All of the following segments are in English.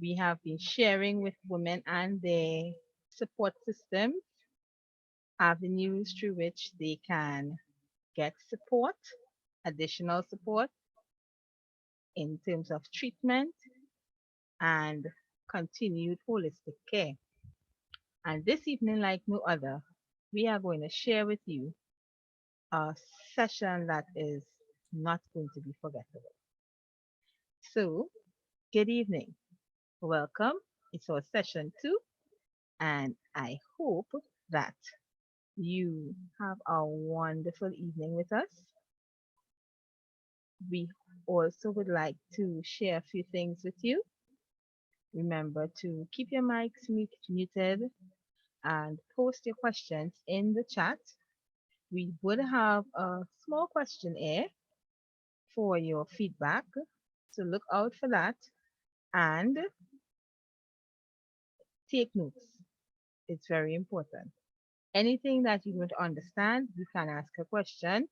We have been sharing with women and their support systems avenues through which they can get support, additional support in terms of treatment and continued holistic care. And this evening, like no other, we are going to share with you a session that is not going to be forgettable. So, good evening. Welcome. It's our session 2, and I hope that you have a wonderful evening with us. We also would like to share a few things with you. Remember to keep your mics muted and post your questions in the chat. We would have a small questionnaire for your feedback, so look out for that and take notes. It's very important. Anything that you don't understand, you can ask a question.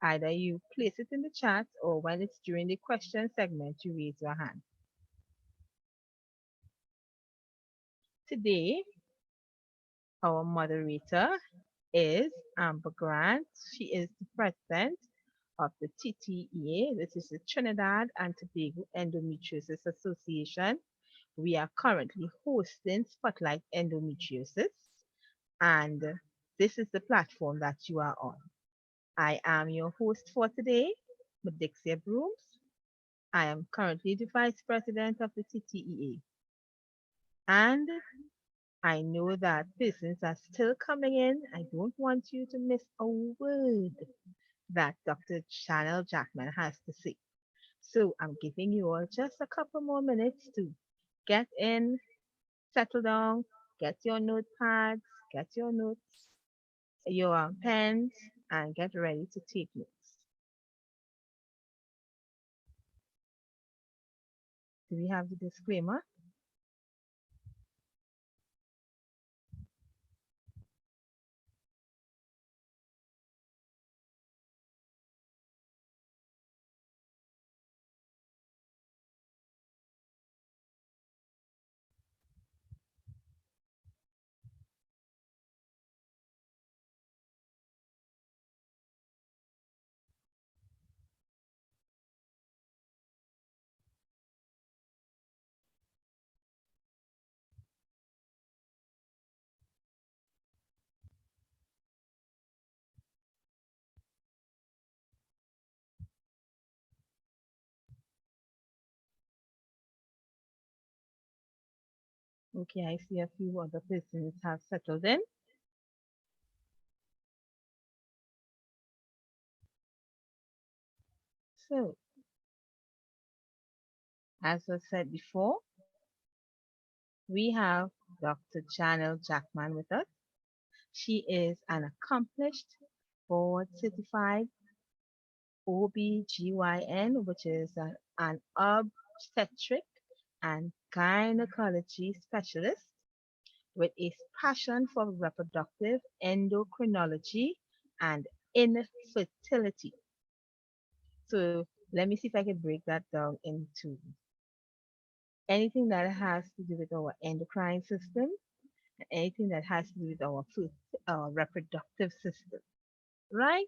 Either you place it in the chat or when it's during the question segment, you raise your hand. Today, our moderator is Ambah Grant. She is the president of the TTEA, this is the Trinidad and Tobago Endometriosis Association. We are currently hosting Spotlight Endometriosis, and this is the platform that you are on. I am your host for today, Madixia Brooms. I am currently the vice president of the TTEA. And I know that persons are still coming in. I don't want you to miss a word that Dr. Janelle Jackman has to say. So I'm giving you all just a couple more minutes to get in, settle down, get your notepads, get your notes, your pens, and get ready to take notes. Do we have the disclaimer? Okay, I see a few other persons have settled in. So, as I said before, we have Dr. Janelle Jackman with us. She is an accomplished board certified OBGYN, which is an obstetric and gynecology specialist with a passion for reproductive endocrinology and infertility. So let me see if I can break that down into anything that has to do with our endocrine system, and anything that has to do with our reproductive system, right?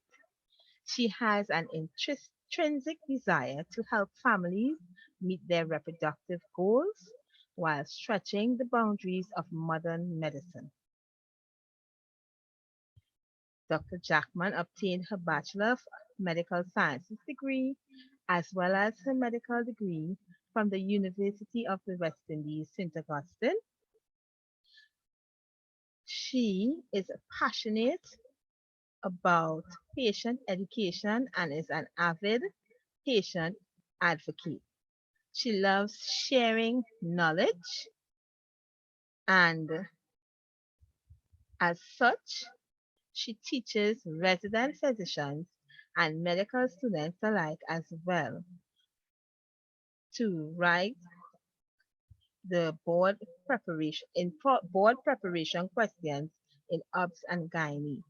She has an intrinsic desire to help families meet their reproductive goals while stretching the boundaries of modern medicine. Dr. Jackman obtained her Bachelor of Medical Sciences degree as well as her medical degree from the University of the West Indies, St. Augustine. She is passionate about patient education and is an avid patient advocate. She loves sharing knowledge, and as such, she teaches resident physicians and medical students alike as well to write the board preparation questions in OBS and gynae.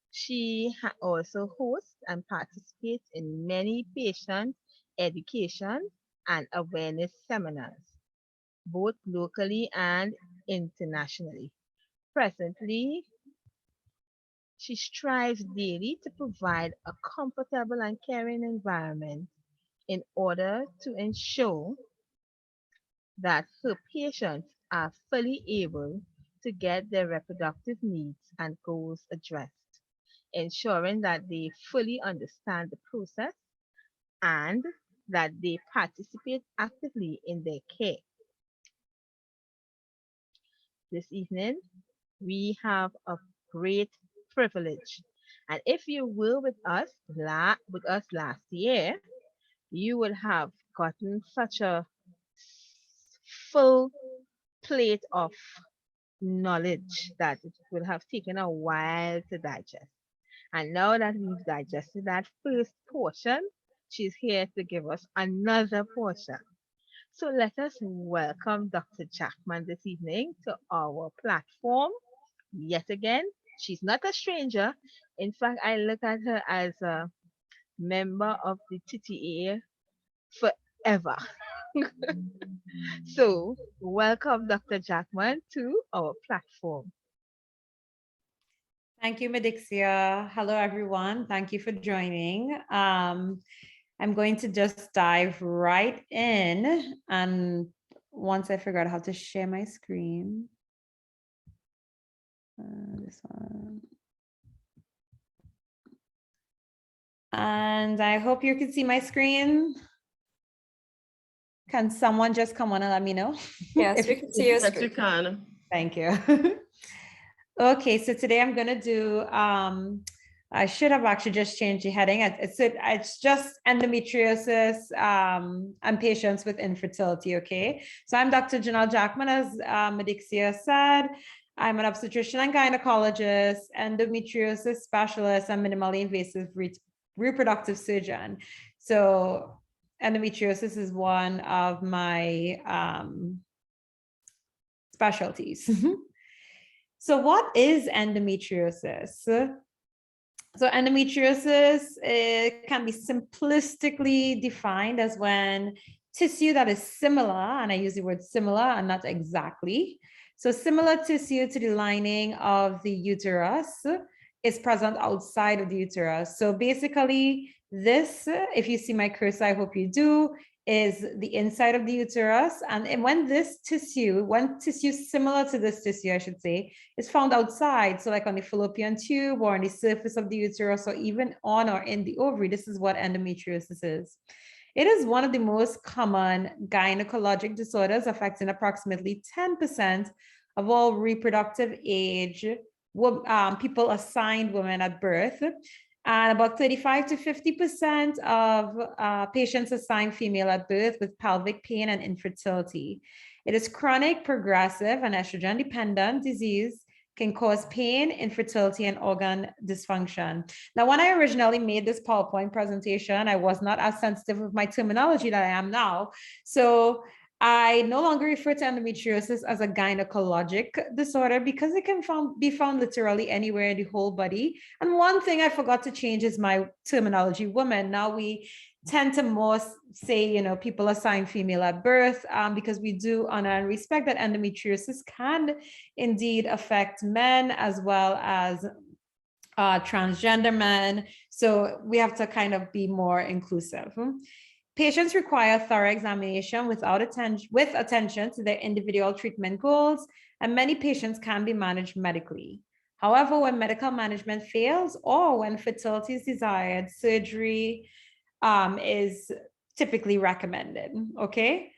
She also hosts and participates in many patient education and awareness seminars. both locally and internationally. Presently, she strives daily to provide a comfortable and caring environment in order to ensure that her patients are fully able to get their reproductive needs and goals addressed, ensuring that they fully understand the process and that they participate actively in their care. This evening, we have a great privilege. And if you were with us last year, you would have gotten such a full plate of knowledge that it would have taken a while to digest. And now that we've digested that first portion, she's here to give us another portion. So let us welcome Dr. Jackman this evening to our platform. Yet again, she's not a stranger. In fact, I look at her as a member of the TTEA forever. So, welcome Dr. Jackman to our platform. Thank you, Madixia. Hello, everyone. Thank you for joining. I'm going to just dive right in. And once I figure out how to share my screen, this one. And I hope you can see my screen. Can someone just come on and let me know? Yes, we can see your Yes, screen. you can. Thank you. Okay, so today I'm going to do, I should have actually just changed the heading. It's just endometriosis and patients with infertility, okay? So I'm Dr. Janelle Jackman, as Madixia said. I'm an obstetrician and gynecologist, endometriosis specialist, and minimally invasive reproductive surgeon. So endometriosis is one of my specialties. So what is endometriosis? So endometriosis can be simplistically defined as when tissue that is similar, and I use the word similar and not exactly. So similar tissue to the lining of the uterus is present outside of the uterus. So basically this, if you see my cursor, I hope you do, is the inside of the uterus. And when tissue similar to this tissue, I should say, is found outside, so like on the fallopian tube or on the surface of the uterus or even on or in the ovary, this is what endometriosis is. It is one of the most common gynecologic disorders, affecting approximately 10% of all reproductive age people assigned women at birth. And about 35 to 50% of patients assigned female at birth with pelvic pain and infertility. It is chronic, progressive, and estrogen-dependent disease, can cause pain, infertility, and organ dysfunction. Now, when I originally made this PowerPoint presentation, I was not as sensitive with my terminology that I am now. So I no longer refer to endometriosis as a gynecologic disorder because it can be found literally anywhere in the whole body. And one thing I forgot to change is my terminology, woman. Now we tend to more say, people assigned female at birth because we do honor and respect that endometriosis can indeed affect men as well as transgender men. So we have to kind of be more inclusive. Patients require thorough examination with attention to their individual treatment goals, and many patients can be managed medically. However, when medical management fails or when fertility is desired, surgery is typically recommended, okay?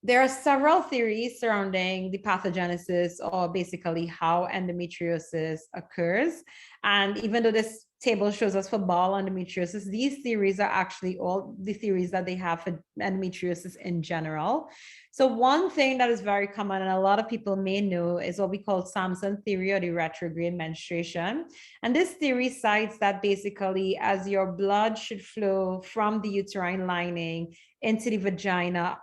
There are several theories surrounding the pathogenesis, or basically how endometriosis occurs. And even though this table shows us for ball endometriosis, these theories are actually all the theories that they have for endometriosis in general. So one thing that is very common and a lot of people may know is what we call Samson theory, or the retrograde menstruation. And this theory cites that basically as your blood should flow from the uterine lining into the vagina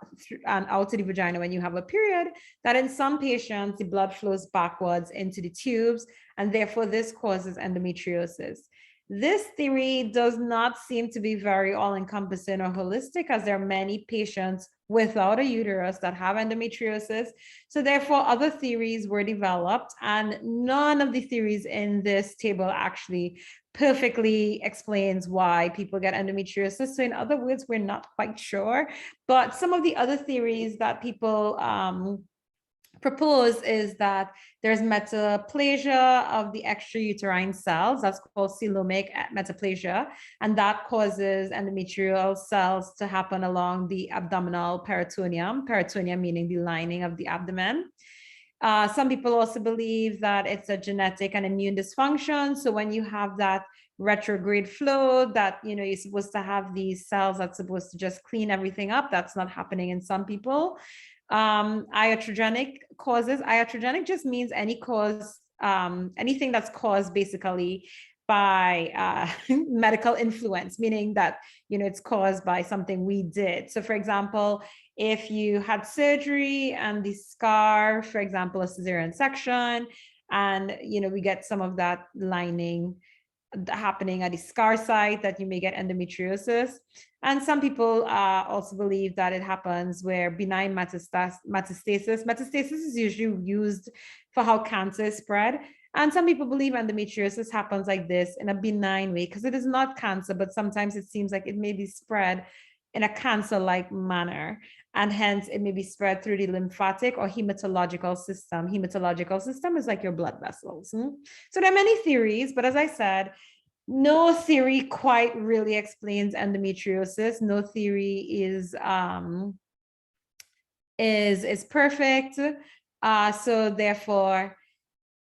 and out to the vagina when you have a period, that in some patients, the blood flows backwards into the tubes, and therefore this causes endometriosis. This theory does not seem to be very all-encompassing or holistic, as there are many patients without a uterus that have endometriosis. So therefore, other theories were developed, and none of the theories in this table actually perfectly explains why people get endometriosis. So in other words, we're not quite sure. But some of the other theories that people propose is that there's metaplasia of the extrauterine cells, that's called coelomic metaplasia, and that causes endometrial cells to happen along the abdominal peritoneum meaning the lining of the abdomen. Some people also believe that it's a genetic and immune dysfunction. So when you have that retrograde flow that, you know, you're supposed to have these cells that's supposed to just clean everything up, that's not happening in some people. Iatrogenic causes. Iatrogenic just means any cause, anything that's caused basically by medical influence, meaning that, you know, it's caused by something we did. So for example, if you had surgery and the scar, for example, a cesarean section, and, you know, we get some of that lining happening at the scar site, that you may get endometriosis. And some people also believe that it happens where benign metastasis is usually used for how cancer is spread. And some people believe endometriosis happens like this in a benign way, because it is not cancer, but sometimes it seems like it may be spread in a cancer-like manner. And hence it may be spread through the lymphatic or hematological system. Hematological system is like your blood vessels. So there are many theories, but as I said, no theory quite really explains endometriosis. No theory is perfect. So therefore,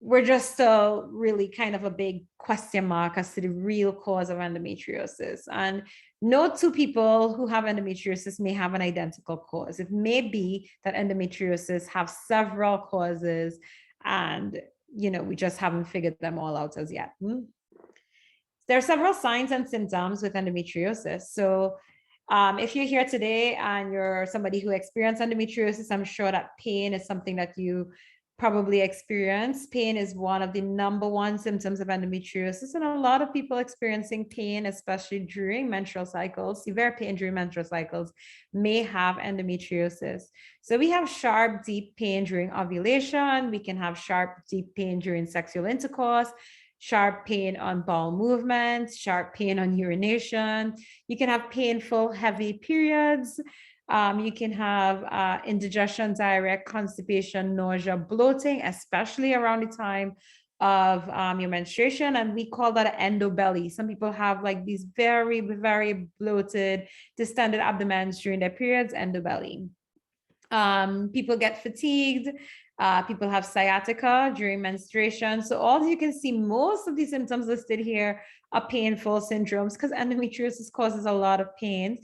we're just still really kind of a big question mark as to the real cause of endometriosis. And no two people who have endometriosis may have an identical cause. It may be that endometriosis have several causes, and, you know, we just haven't figured them all out as yet. There are several signs and symptoms with endometriosis. So if you're here today and you're somebody who experienced endometriosis, I'm sure that pain is something that you probably experience. Pain is one of the #1 symptoms of endometriosis, and a lot of people experiencing pain, especially during menstrual cycles, severe pain during menstrual cycles, may have endometriosis. So we have sharp, deep pain during ovulation. We can have sharp, deep pain during sexual intercourse, sharp pain on bowel movements, sharp pain on urination. You can have painful, heavy periods. You can have indigestion, diarrhea, constipation, nausea, bloating, especially around the time of your menstruation. And we call that an endobelly. Some people have like these very, very bloated, distended abdomens during their periods, endobelly. People get fatigued. People have sciatica during menstruation. So all you can see, most of these symptoms listed here are painful syndromes, because endometriosis causes a lot of pain.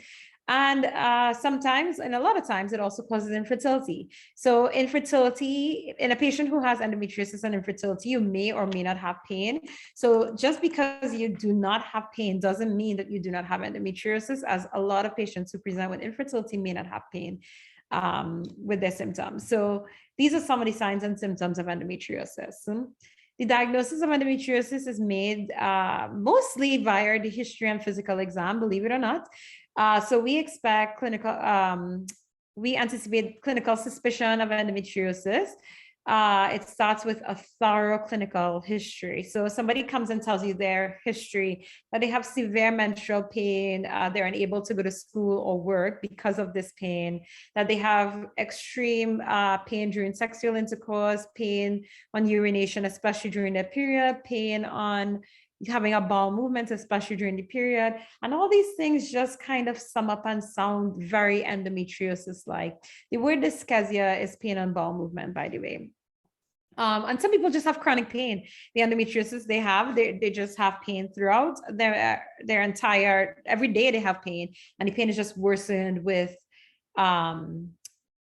And sometimes, and a lot of times, it also causes infertility. So infertility, in a patient who has endometriosis and infertility, you may or may not have pain. So just because you do not have pain doesn't mean that you do not have endometriosis, as a lot of patients who present with infertility may not have pain with their symptoms. So these are some of the signs and symptoms of endometriosis. The diagnosis of endometriosis is made mostly via the history and physical exam, believe it or not. So we expect we anticipate clinical suspicion of endometriosis. It starts with a thorough clinical history. So somebody comes and tells you their history, that they have severe menstrual pain, they're unable to go to school or work because of this pain, that they have extreme pain during sexual intercourse, pain on urination, especially during their period, pain on having a bowel movement, especially during the period. And all these things just kind of sum up and sound very endometriosis-like. The word dyschezia is pain on bowel movement, by the way. And some people just have chronic pain. The endometriosis they just have pain throughout their entire, every day they have pain, and the pain is just worsened with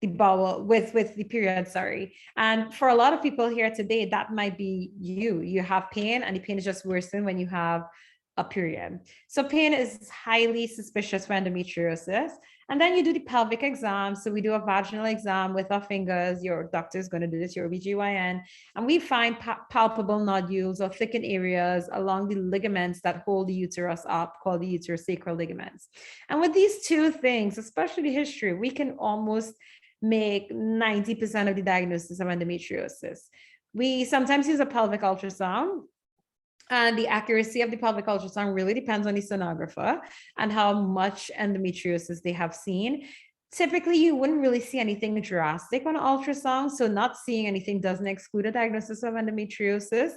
the bowel, with the period, sorry. And for a lot of people here today, that might be you have pain, and the pain is just worsened when you have a period. So pain is highly suspicious for endometriosis. And then you do the pelvic exam. So we do a vaginal exam with our fingers. Your doctor is going to do this, your OBGYN. And we find palpable nodules or thickened areas along the ligaments that hold the uterus up, called the uterosacral ligaments. And with these two things, especially the history, we can almost make 90% of the diagnosis of endometriosis. We sometimes use a pelvic ultrasound. And the accuracy of the pelvic ultrasound really depends on the sonographer and how much endometriosis they have seen. Typically, you wouldn't really see anything drastic on ultrasound. So not seeing anything doesn't exclude a diagnosis of endometriosis.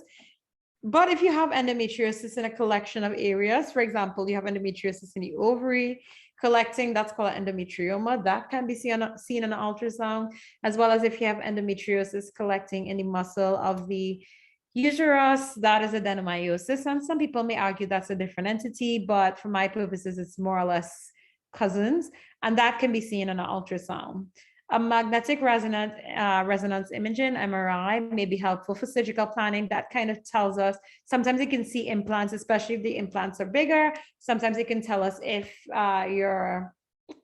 But if you have endometriosis in a collection of areas, for example, you have endometriosis in the ovary collecting, that's called endometrioma, that can be seen on an ultrasound, as well as if you have endometriosis collecting in the muscle of the uterus, that is adenomyosis. And some people may argue that's a different entity, but for my purposes, it's more or less cousins, and that can be seen on an ultrasound. A magnetic resonance imaging, MRI, may be helpful for surgical planning. That kind of tells us, sometimes it can see implants, especially if the implants are bigger. Sometimes it can tell us if your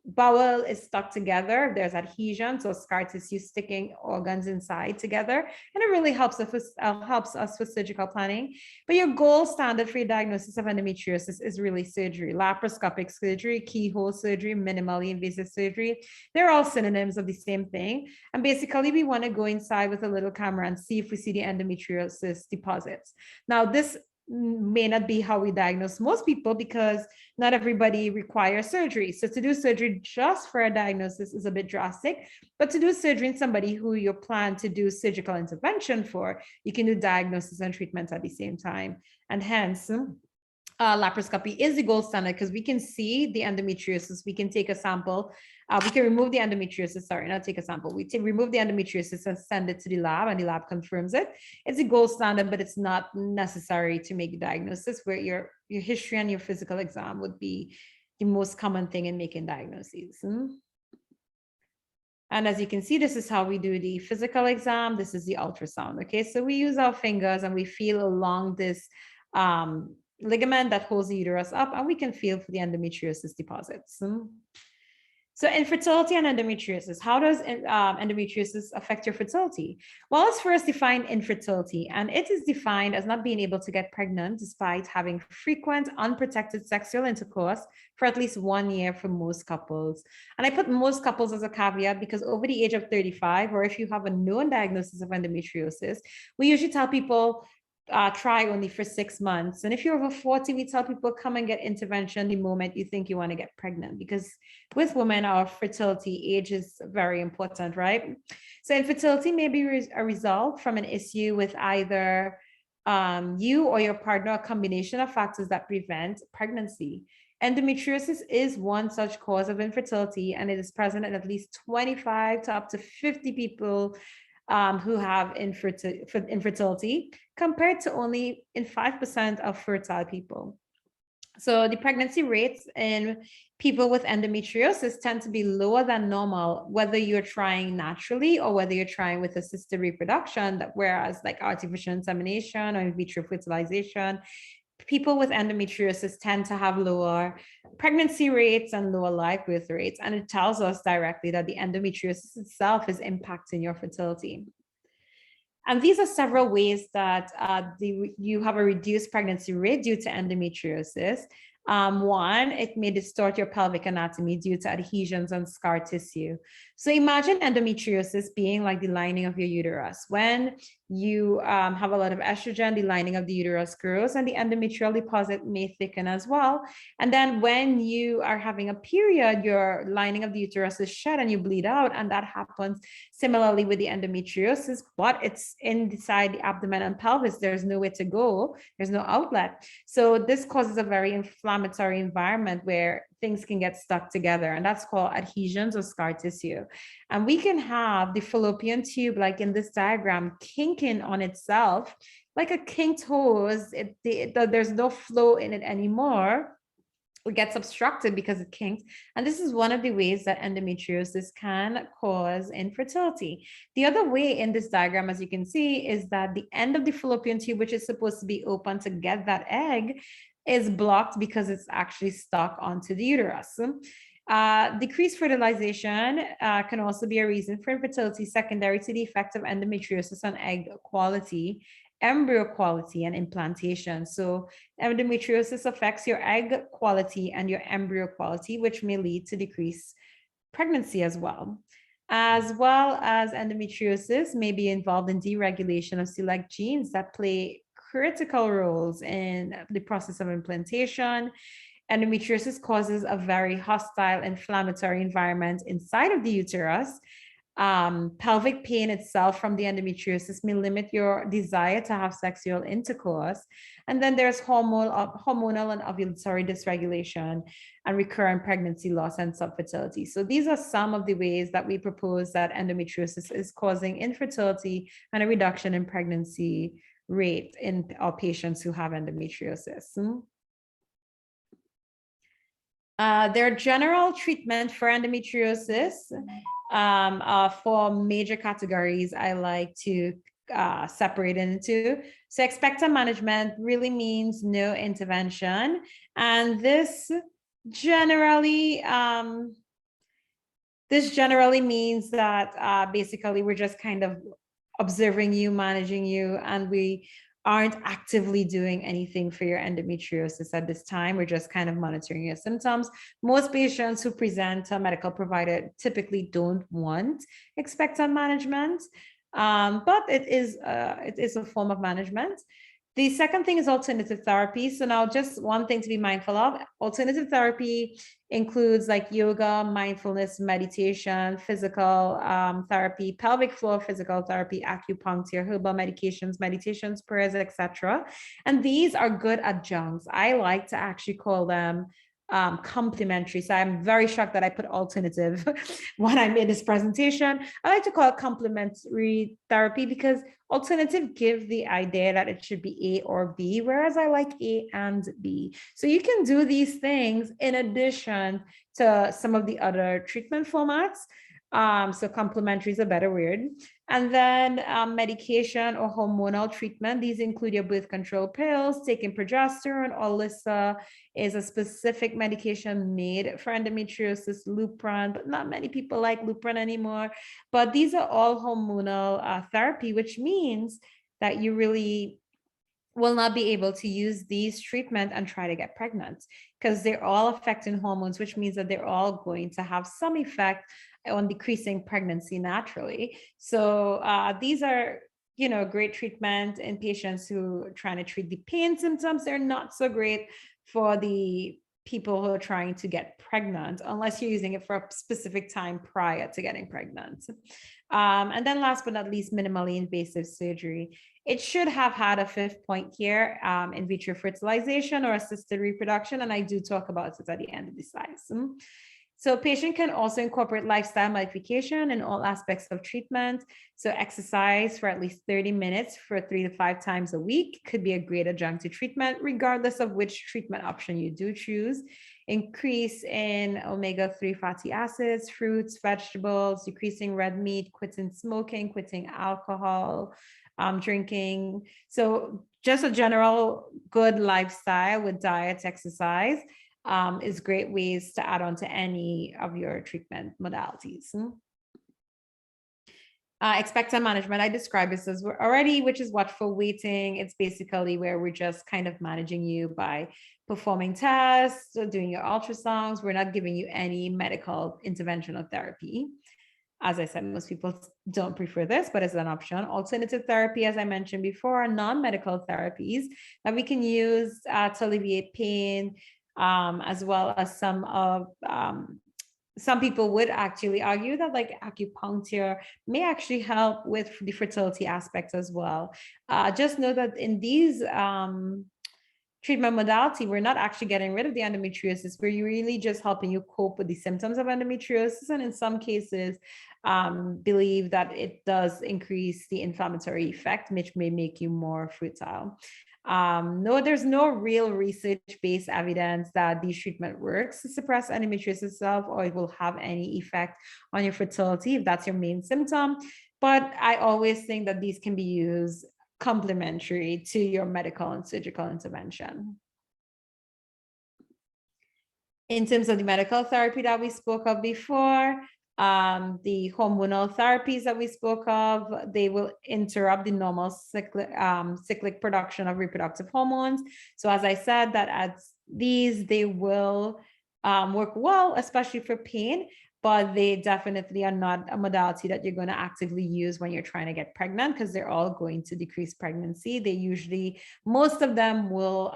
bowel is stuck together, there's adhesion, so scar tissue sticking organs inside together, and it really helps us with surgical planning. But your gold standard for your diagnosis of endometriosis is really surgery, laparoscopic surgery, keyhole surgery, minimally invasive surgery. They're all synonyms of the same thing. And basically, we want to go inside with a little camera and see if we see the endometriosis deposits. Now, this may not be how we diagnose most people, because not everybody requires surgery. So to do surgery just for a diagnosis is a bit drastic, but to do surgery in somebody who you plan to do surgical intervention for, you can do diagnosis and treatment at the same time. And hence, laparoscopy is the gold standard, because we can see the endometriosis. We can take a sample. We can remove the endometriosis. Sorry, not take a sample. We remove the endometriosis and send it to the lab, and the lab confirms it. It's a gold standard, but it's not necessary to make a diagnosis, where your history and your physical exam would be the most common thing in making diagnoses. And as you can see, this is how we do the physical exam. This is the ultrasound. Okay, so we use our fingers and we feel along this ligament that holds the uterus up, and we can feel for the endometriosis deposits. So infertility and endometriosis. How does endometriosis affect your fertility? Well, let's first define infertility. And it is defined as not being able to get pregnant despite having frequent unprotected sexual intercourse for at least 1 year for most couples. And I put most couples as a caveat because over the age of 35, or if you have a known diagnosis of endometriosis, we usually tell people try only for 6 months. And if you're over 40, we tell people come and get intervention the moment you think you want to get pregnant, because with women, our fertility age is very important, right? So infertility may be a result from an issue with either you or your partner, a combination of factors that prevent pregnancy. Endometriosis is one such cause of infertility, and it is present in at least 25 to up to 50 people who have infertility, compared to only in 5% of fertile people. So the pregnancy rates in people with endometriosis tend to be lower than normal, whether you're trying naturally or whether you're trying with assisted reproduction, whereas like artificial insemination or in vitro fertilization, people with endometriosis tend to have lower pregnancy rates and lower live birth rates. And it tells us directly that the endometriosis itself is impacting your fertility. And these are several ways that you have a reduced pregnancy rate due to endometriosis. One, it may distort your pelvic anatomy due to adhesions and scar tissue. So imagine endometriosis being like the lining of your uterus. When you have a lot of estrogen, the lining of the uterus grows and the endometrial deposit may thicken as well. And then when you are having a period, your lining of the uterus is shed and you bleed out. And that happens similarly with the endometriosis, but it's inside the abdomen and pelvis. There's nowhere to go. There's no outlet. So this causes a very inflammatory environment where things can get stuck together, and that's called adhesions or scar tissue. And we can have the fallopian tube, like in this diagram, kinking on itself, like a kinked hose. There's no flow in it anymore. It gets obstructed because it kinks. And this is one of the ways that endometriosis can cause infertility. The other way in this diagram, as you can see, is that the end of the fallopian tube, which is supposed to be open to get that egg, is blocked because it's actually stuck onto the uterus. Decreased fertilization can also be a reason for infertility secondary to the effect of endometriosis on egg quality, embryo quality, and implantation. So endometriosis affects your egg quality and your embryo quality, which may lead to decreased pregnancy as well. As well as endometriosis may be involved in deregulation of select genes that play critical roles in the process of implantation. Endometriosis causes a very hostile inflammatory environment inside of the uterus. Pelvic pain itself from the endometriosis may limit your desire to have sexual intercourse. And then there's hormonal and ovulatory dysregulation and recurrent pregnancy loss and subfertility. So these are some of the ways that we propose that endometriosis is causing infertility and a reduction in pregnancy rate in our patients who have endometriosis. Their general treatment for endometriosis, for major categories, I like to separate into. So expectant management really means no intervention. And this generally means that basically we're just kind of observing you, managing you, and we aren't actively doing anything for your endometriosis at this time. We're just kind of monitoring your symptoms. Most patients who present to a medical provider typically don't want expectant management, but it is a form of management. The second thing is alternative therapy. So now just one thing to be mindful of, alternative therapy includes like yoga, mindfulness, meditation, physical therapy, pelvic floor physical therapy, acupuncture, herbal medications, meditations, prayers, etc. And these are good adjuncts. I like to actually call them complementary. So I'm very shocked that I put alternative when I made this presentation. I like to call it complementary therapy because alternative give the idea that it should be A or B, whereas I like A and B. So you can do these things in addition to some of the other treatment formats. So complementary is a better word. And then medication or hormonal treatment. These include your birth control pills, taking progesterone, or Lissa is a specific medication made for endometriosis, Lupron, but not many people like Lupron anymore. But these are all hormonal therapy, which means that you really will not be able to use these treatment and try to get pregnant because they're all affecting hormones, which means that they're all going to have some effect on decreasing pregnancy naturally. So these are, great treatment in patients who are trying to treat the pain symptoms. They're not so great for the people who are trying to get pregnant, unless you're using it for a specific time prior to getting pregnant. And then last but not least, minimally invasive surgery. It should have had a fifth point here, in vitro fertilization or assisted reproduction, and I do talk about it at the end of the slides. So a patient can also incorporate lifestyle modification in all aspects of treatment. So exercise for at least 30 minutes for 3 to 5 times a week could be a great adjunct to treatment, regardless of which treatment option you do choose. Increase in omega-3 fatty acids, fruits, vegetables, decreasing red meat, quitting smoking, quitting alcohol, drinking. So just a general good lifestyle with diet, exercise, is great ways to add on to any of your treatment modalities. Expectant management, I describe this as already, which is watchful waiting. It's basically where we're just kind of managing you by performing tests, doing your ultrasounds. We're not giving you any medical intervention or therapy. As I said, most people don't prefer this, but it's an option. Alternative therapy, as I mentioned before, are non-medical therapies that we can use to alleviate pain, as well as some people would actually argue that like acupuncture may actually help with the fertility aspect as well. Just know that in these treatment modality, we're not actually getting rid of the endometriosis. We're really just helping you cope with the symptoms of endometriosis, and in some cases, believe that it does increase the inflammatory effect, which may make you more fertile. No, there's no real research-based evidence that these treatment works to suppress endometriosis itself, or it will have any effect on your fertility if that's your main symptom. But I always think that these can be used complementary to your medical and surgical intervention. In terms of the medical therapy that we spoke of before, the hormonal therapies that we spoke of, they will interrupt the normal cyclic production of reproductive hormones. So as I said, that adds these, they will work well, especially for pain, but they definitely are not a modality that you're going to actively use when you're trying to get pregnant, because they're all going to decrease pregnancy. They usually, most of them will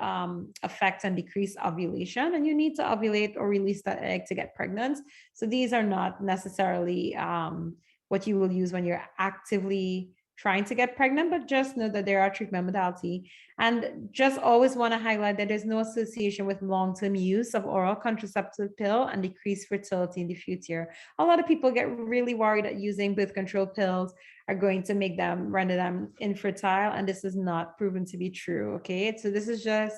affect and decrease ovulation, and you need to ovulate or release that egg to get pregnant. So these are not necessarily what you will use when you're actively trying to get pregnant, but just know that there are treatment modality. And just always want to highlight that there's no association with long-term use of oral contraceptive pill and decreased fertility in the future. A lot of people get really worried that using birth control pills are going to make them, render them infertile, and this is not proven to be true, okay? So this is just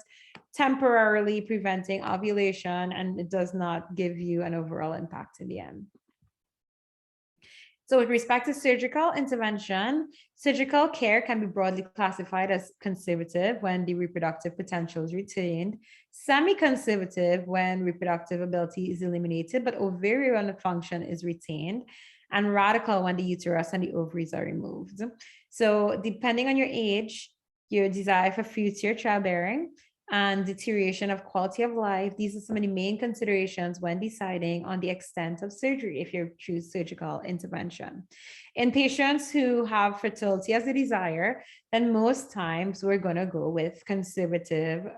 temporarily preventing ovulation, and it does not give you an overall impact in the end. So with respect to surgical intervention, surgical care can be broadly classified as conservative when the reproductive potential is retained, semi-conservative when reproductive ability is eliminated, but ovarian function is retained, and radical when the uterus and the ovaries are removed. So depending on your age, your desire for future childbearing, and deterioration of quality of life, these are some of the main considerations when deciding on the extent of surgery if you choose surgical intervention. In patients who have fertility as a desire, then most times we're going to go with conservative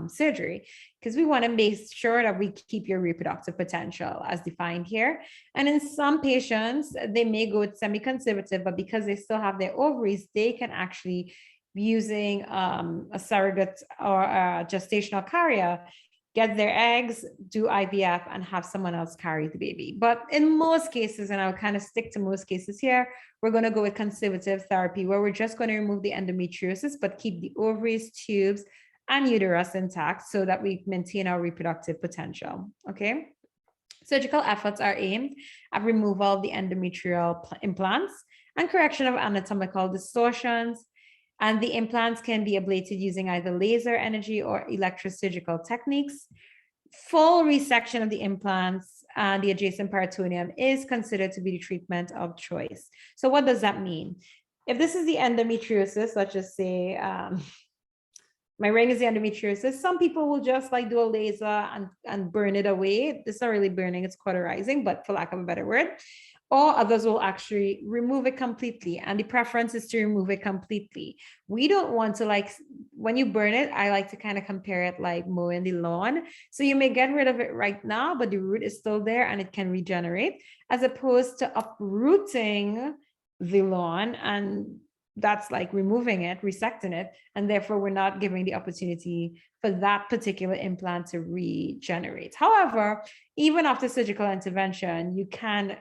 surgery, because we want to make sure that we keep your reproductive potential as defined here. And in some patients, they may go with semi-conservative, but because they still have their ovaries, they can actually, using a surrogate or a gestational carrier, get their eggs, do IVF, and have someone else carry the baby. But in most cases, and I'll kind of stick to most cases here, we're going to go with conservative therapy, where we're just going to remove the endometriosis, but keep the ovaries, tubes, and uterus intact so that we maintain our reproductive potential, okay? Surgical efforts are aimed at removal of the endometrial implants and correction of anatomical distortions. And the implants can be ablated using either laser energy or electrosurgical techniques. Full resection of the implants and the adjacent peritoneum is considered to be the treatment of choice. So what does that mean? If this is the endometriosis, let's just say my ring is the endometriosis, some people will just like do a laser and burn it away. It's not really burning, it's cauterizing, but for lack of a better word. Or others will actually remove it completely. And the preference is to remove it completely. We don't want to, like, when you burn it, I like to kind of compare it like mowing the lawn. So you may get rid of it right now, but the root is still there and it can regenerate, as opposed to uprooting the lawn, and that's like removing it, resecting it, and therefore we're not giving the opportunity for that particular implant to regenerate. However, even after surgical intervention, you can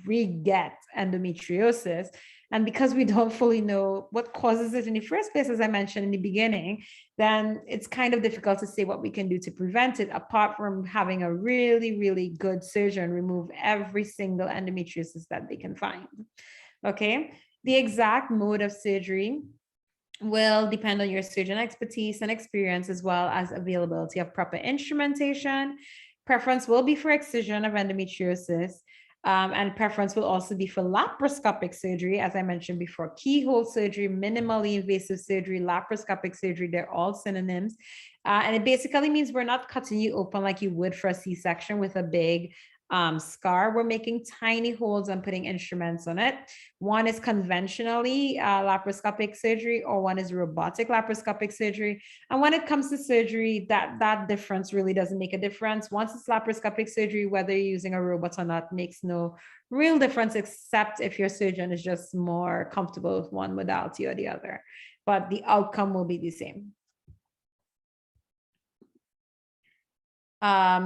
re-get endometriosis. And because we don't fully know what causes it in the first place, as I mentioned in the beginning, then it's kind of difficult to say what we can do to prevent it, apart from having a really, really good surgeon remove every single endometriosis that they can find. Okay. The exact mode of surgery will depend on your surgeon expertise and experience, as well as availability of proper instrumentation. Preference will be for excision of endometriosis, and preference will also be for laparoscopic surgery, as I mentioned before. Keyhole surgery, minimally invasive surgery, laparoscopic surgery, they're all synonyms. And it basically means we're not cutting you open like you would for a C-section with a big scar. We're making tiny holes and putting instruments on it. One is conventionally laparoscopic surgery, or one is robotic laparoscopic surgery. And when it comes to surgery, that difference really doesn't make a difference. Once it's laparoscopic surgery, whether you're using a robot or not makes no real difference, except if your surgeon is just more comfortable with one modality or the other. But the outcome will be the same.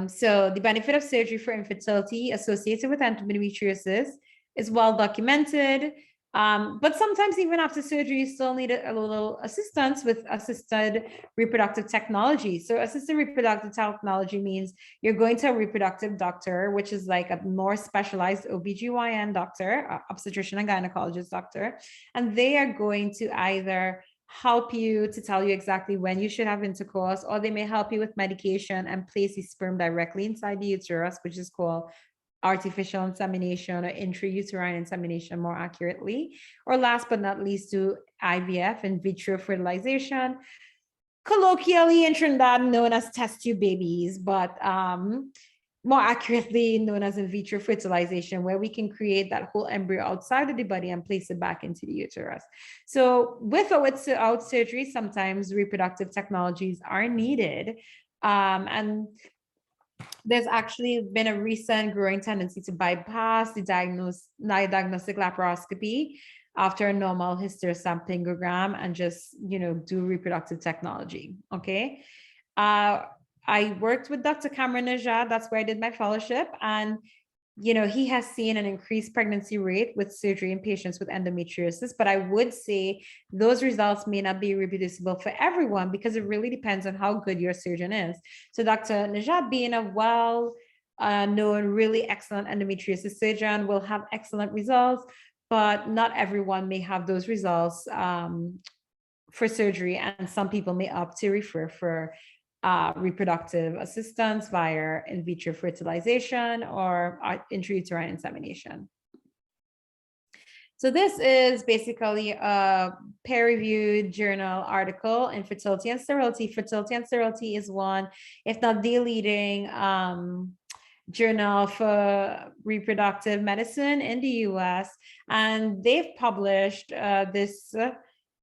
So the benefit of surgery for infertility associated with endometriosis is well documented, but sometimes even after surgery, you still need a little assistance with assisted reproductive technology. So assisted reproductive technology means you're going to a reproductive doctor, which is like a more specialized OBGYN doctor, obstetrician and gynecologist doctor, and they are going to either help you to tell you exactly when you should have intercourse, or they may help you with medication and place the sperm directly inside the uterus, which is called artificial insemination or intrauterine insemination more accurately. Or last but not least, do IVF, in vitro fertilization, colloquially in Trinidad known as test tube babies, but more accurately known as in vitro fertilization, where we can create that whole embryo outside of the body and place it back into the uterus. So with or without surgery, sometimes reproductive technologies are needed. And there's actually been a recent growing tendency to bypass the diagnostic laparoscopy after a normal hysterosalpingogram and just, do reproductive technology. Okay. I worked with Dr. Cameron Najad. That's where I did my fellowship. And, he has seen an increased pregnancy rate with surgery in patients with endometriosis. But I would say those results may not be reproducible for everyone because it really depends on how good your surgeon is. So Dr. Najad, being a well-known, really excellent endometriosis surgeon, will have excellent results, but not everyone may have those results for surgery. And some people may opt to refer for reproductive assistance via in vitro fertilization or intrauterine insemination. So this is basically a peer-reviewed journal article in fertility and sterility. Fertility and sterility is one, if not the leading journal for reproductive medicine in the US. And they've published this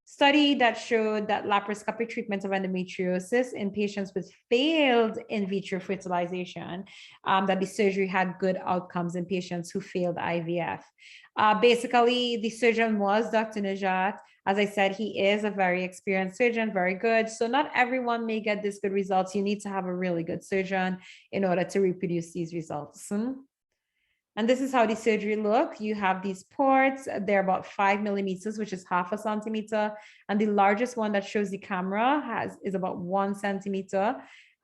study that showed that laparoscopic treatment of endometriosis in patients with failed in vitro fertilization, that the surgery had good outcomes in patients who failed IVF. Basically, the surgeon was Dr. Najat. As I said, he is a very experienced surgeon, very good. So not everyone may get this good results. You need to have a really good surgeon in order to reproduce these results. And this is how the surgery look. You have these ports, they're about 5 millimeters, which is half a centimeter. And the largest one that shows the camera is about 1 centimeter.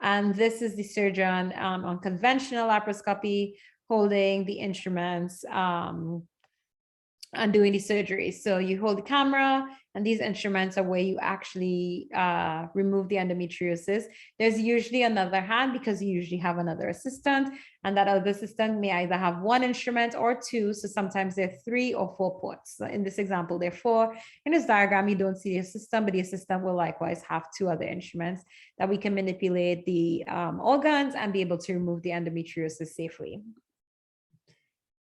And this is the surgeon on conventional laparoscopy holding the instruments and doing the surgery. So you hold the camera, and these instruments are where you actually remove the endometriosis. There's usually another hand because you usually have another assistant, and that other assistant may either have one instrument or two. So sometimes there are 3 or 4 ports. So in this example, there are 4. In this diagram, you don't see the assistant, but the assistant will likewise have 2 other instruments that we can manipulate the organs and be able to remove the endometriosis safely.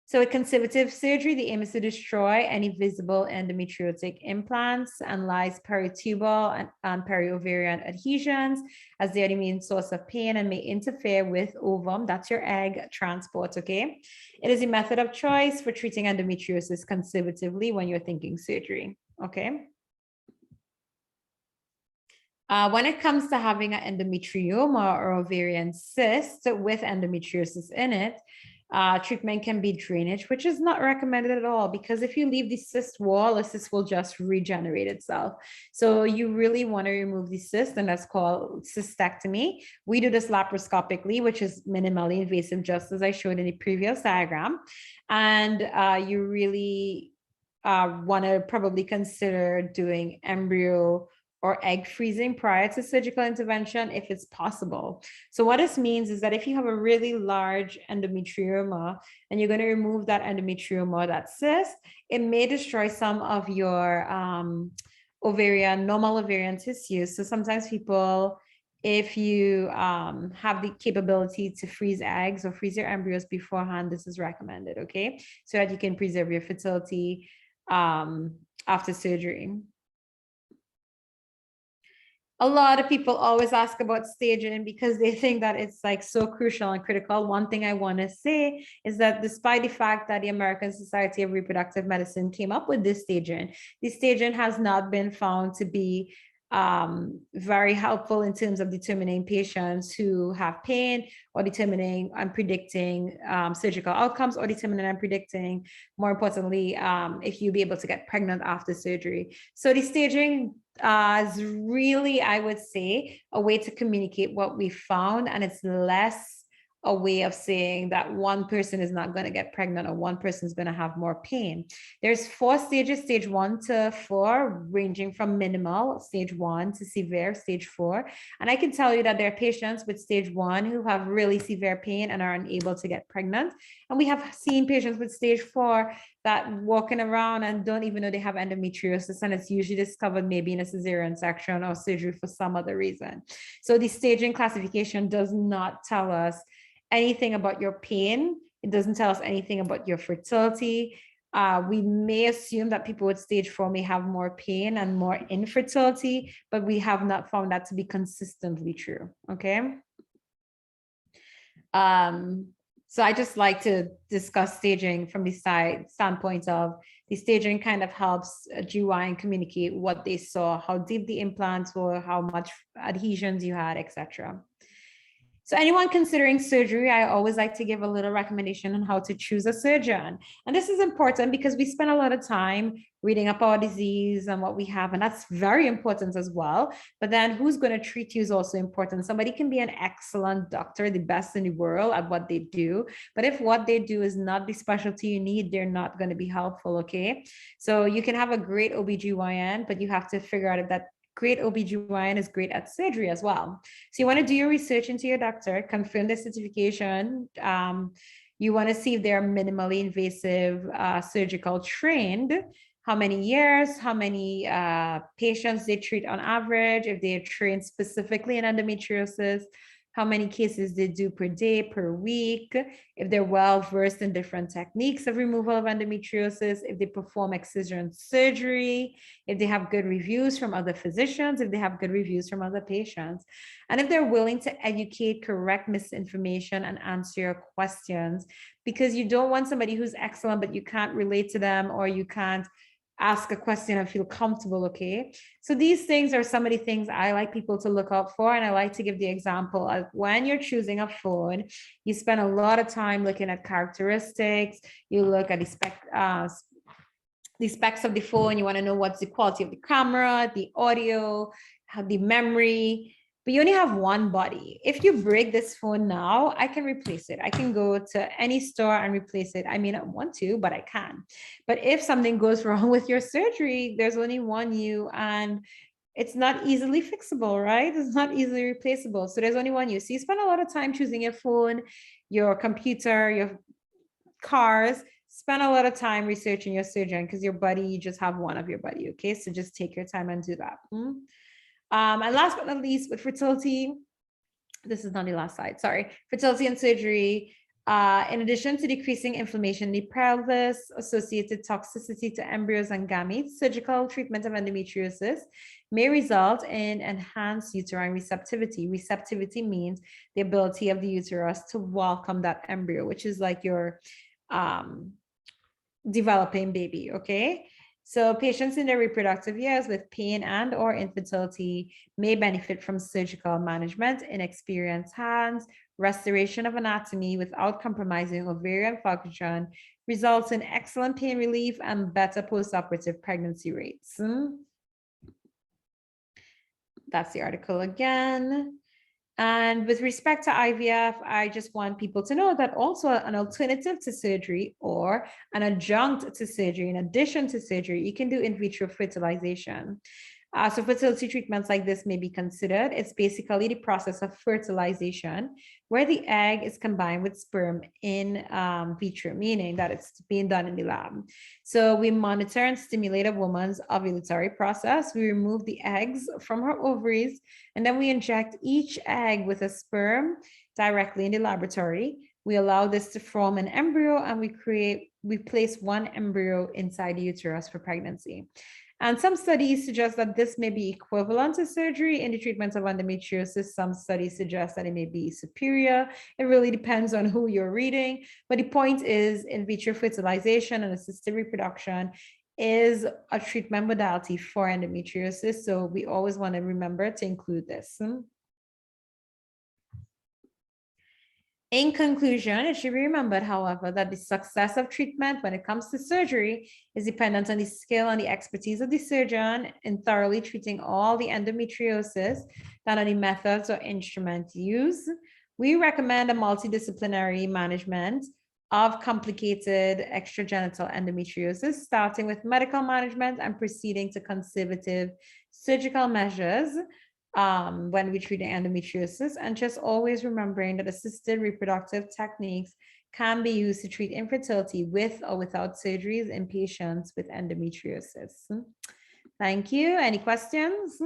So with conservative surgery, the aim is to destroy any visible endometriotic implants, analyze peritubal and periovarian adhesions, as they are the main source of pain and may interfere with ovum, that's your egg, transport, okay? It is a method of choice for treating endometriosis conservatively when you're thinking surgery, okay? When it comes to having an endometrioma or ovarian cyst with endometriosis in it, treatment can be drainage, which is not recommended at all, because if you leave the cyst wall, the cyst will just regenerate itself. So you really want to remove the cyst, and that's called cystectomy. We do this laparoscopically, which is minimally invasive, just as I showed in the previous diagram. And you really want to probably consider doing embryo or egg freezing prior to surgical intervention if it's possible. So what this means is that if you have a really large endometrioma and you're going to remove that endometrioma or that cyst, it may destroy some of your normal ovarian tissue. So sometimes people, if you have the capability to freeze eggs or freeze your embryos beforehand, this is recommended, okay? So that you can preserve your fertility after surgery. A lot of people always ask about staging because they think that it's like so crucial and critical. One thing I want to say is that despite the fact that the American Society of Reproductive Medicine came up with this staging, the staging has not been found to be very helpful in terms of determining patients who have pain, or determining and predicting surgical outcomes, or determining and predicting, more importantly, if you'll be able to get pregnant after surgery. So the staging is really, I would say, a way to communicate what we found, and it's less a way of saying that one person is not going to get pregnant or one person is going to have more pain. There's 4 stages, stage 1 to 4, ranging from minimal, stage 1, to severe, stage 4. And I can tell you that there are patients with stage 1 who have really severe pain and are unable to get pregnant. And we have seen patients with stage 4 that walking around and don't even know they have endometriosis, and it's usually discovered maybe in a cesarean section or surgery for some other reason. So the staging classification does not tell us anything about your pain. It doesn't tell us anything about your fertility. We may assume that people with stage 4 may have more pain and more infertility, but we have not found that to be consistently true. Okay. So I just like to discuss staging from the standpoint of the staging kind of helps GYN communicate what they saw, how deep the implants were, how much adhesions you had, etc. So anyone considering surgery, I always like to give a little recommendation on how to choose a surgeon. And this is important because we spend a lot of time reading up our disease and what we have, and that's very important as well. But then who's going to treat you is also important. Somebody can be an excellent doctor, the best in the world at what they do. But if what they do is not the specialty you need, they're not going to be helpful, okay? So you can have a great OBGYN, but you have to figure out if that great OBGYN is great at surgery as well. So you want to do your research into your doctor, confirm the certification. You want to see if they're minimally invasive surgical trained, how many years, how many patients they treat on average, if they are trained specifically in endometriosis, how many cases they do per day, per week, if they're well versed in different techniques of removal of endometriosis, if they perform excision surgery, if they have good reviews from other physicians, if they have good reviews from other patients, and if they're willing to educate, correct misinformation, and answer your questions, because you don't want somebody who's excellent, but you can't relate to them or you can't ask a question and feel comfortable, okay? So these things are some of the things I like people to look out for. And I like to give the example of when you're choosing a phone, you spend a lot of time looking at characteristics, you look at the specs of the phone, you want to know what's the quality of the camera, the audio, the memory, but you only have one body. If you break this phone now, I can replace it. I can go to any store and replace it. I may not want to, but I can. But if something goes wrong with your surgery, there's only one you, and it's not easily fixable, right? It's not easily replaceable. So there's only one you. So you spend a lot of time choosing your phone, your computer, your cars, spend a lot of time researching your surgeon because your body, you just have one of your body, okay? So just take your time and do that. And last but not least, with fertility, this is not the last slide, sorry. Fertility and surgery, in addition to decreasing inflammation in the pelvis, associated toxicity to embryos and gametes, surgical treatment of endometriosis may result in enhanced uterine receptivity. Receptivity means the ability of the uterus to welcome that embryo, which is like your developing baby, okay? So patients in their reproductive years with pain and or infertility may benefit from surgical management in experienced hands. Restoration of anatomy without compromising ovarian function results in excellent pain relief and better postoperative pregnancy rates. That's the article again. And with respect to IVF, I just want people to know that also an alternative to surgery or an adjunct to surgery, in addition to surgery, you can do in vitro fertilization. So fertility treatments like this may be considered. It's basically the process of fertilization where the egg is combined with sperm in vitro, meaning that it's being done in the lab. So we monitor and stimulate a woman's ovulatory process. We remove the eggs from her ovaries, and then we inject each egg with a sperm directly in the laboratory. We allow this to form an embryo, and we place one embryo inside the uterus for pregnancy. And some studies suggest that this may be equivalent to surgery in the treatment of endometriosis. Some studies suggest that it may be superior. It really depends on who you're reading. But the point is, in vitro fertilization and assisted reproduction is a treatment modality for endometriosis. So we always want to remember to include this. In conclusion, it should be remembered, however, that the success of treatment when it comes to surgery is dependent on the skill and the expertise of the surgeon in thoroughly treating all the endometriosis, not on the methods or instruments used. we recommend a multidisciplinary management of complicated extragenital endometriosis, starting with medical management and proceeding to conservative surgical measures when we treat endometriosis, and just always remembering that assisted reproductive techniques can be used to treat infertility with or without surgeries in patients with endometriosis. Thank you. Any questions?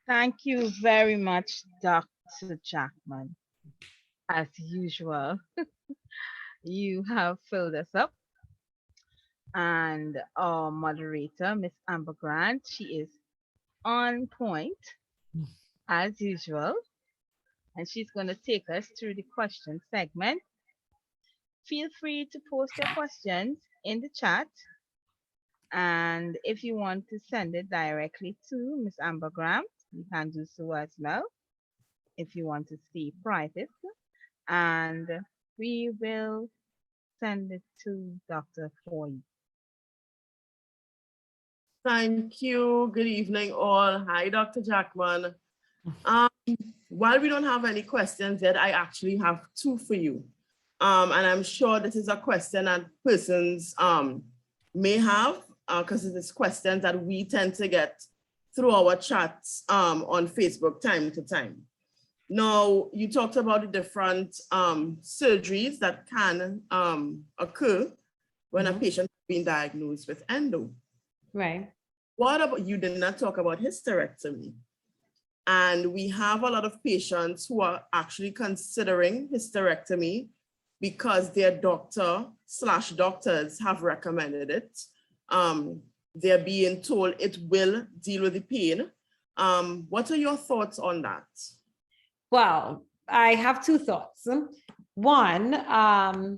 Thank you very much, Dr. Jackman. As usual, you have filled us up. And our moderator, Miss Ambah Grant, she is on point as usual. And she's going to take us through the question segment. Feel free to post your questions in the chat. And if you want to send it directly to Miss Ambah Grant, you can do so as well. If you want to stay private, and we will send it to Dr. for you. Thank you. Good evening, all. Hi, Dr. Jackman. While we don't have any questions yet, I actually have two for you. And I'm sure this is a question that persons may have, because it is questions that we tend to get through our chats on Facebook time to time. Now, you talked about the different surgeries that can occur when a patient has been diagnosed with endo. Right. What about, you did not talk about hysterectomy. And we have a lot of patients who are actually considering hysterectomy because their doctor/doctors have recommended it. They're being told it will deal with the pain. What are your thoughts on that? Well, I have two thoughts. One,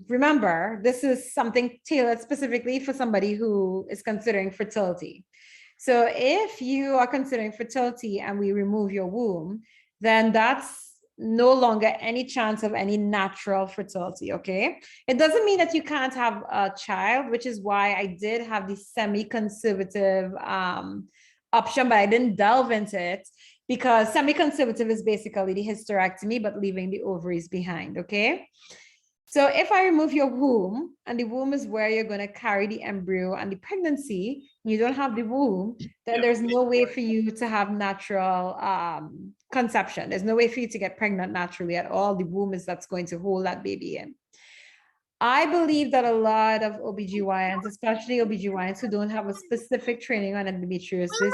remember, this is something tailored specifically for somebody who is considering fertility. So if you are considering fertility and we remove your womb, then that's no longer any chance of any natural fertility, okay? It doesn't mean that you can't have a child, which is why I did have the semi-conservative option, but I didn't delve into it, because semi-conservative is basically the hysterectomy, but leaving the ovaries behind, okay? So if I remove your womb, and the womb is where you're going to carry the embryo and the pregnancy, you don't have the womb, then there's no way for you to have natural conception. There's no way for you to get pregnant naturally at all. The womb is that's going to hold that baby in. I believe that a lot of OBGYNs, especially OBGYNs who don't have a specific training on endometriosis,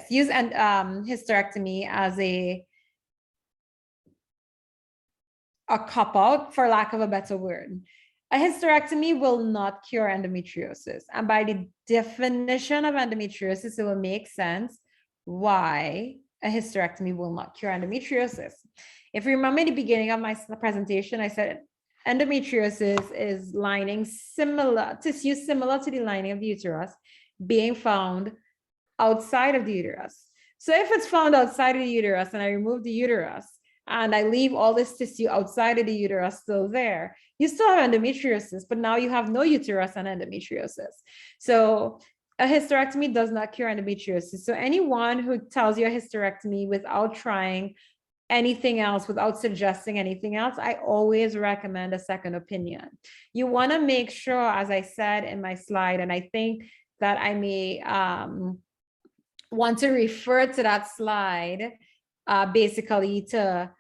use hysterectomy as a cop-out, for lack of a better word. A hysterectomy will not cure endometriosis. And by the definition of endometriosis, it will make sense why a hysterectomy will not cure endometriosis. If you remember in the beginning of my presentation, I said endometriosis is tissue similar to the lining of the uterus being found outside of the uterus. So if it's found outside of the uterus and I remove the uterus and I leave all this tissue outside of the uterus still there, you still have endometriosis, but now you have no uterus and endometriosis. So a hysterectomy does not cure endometriosis. So anyone who tells you a hysterectomy without trying anything else, without suggesting anything else, I always recommend a second opinion. You want to make sure, as I said in my slide, and I think that I may want to refer to that slide basically to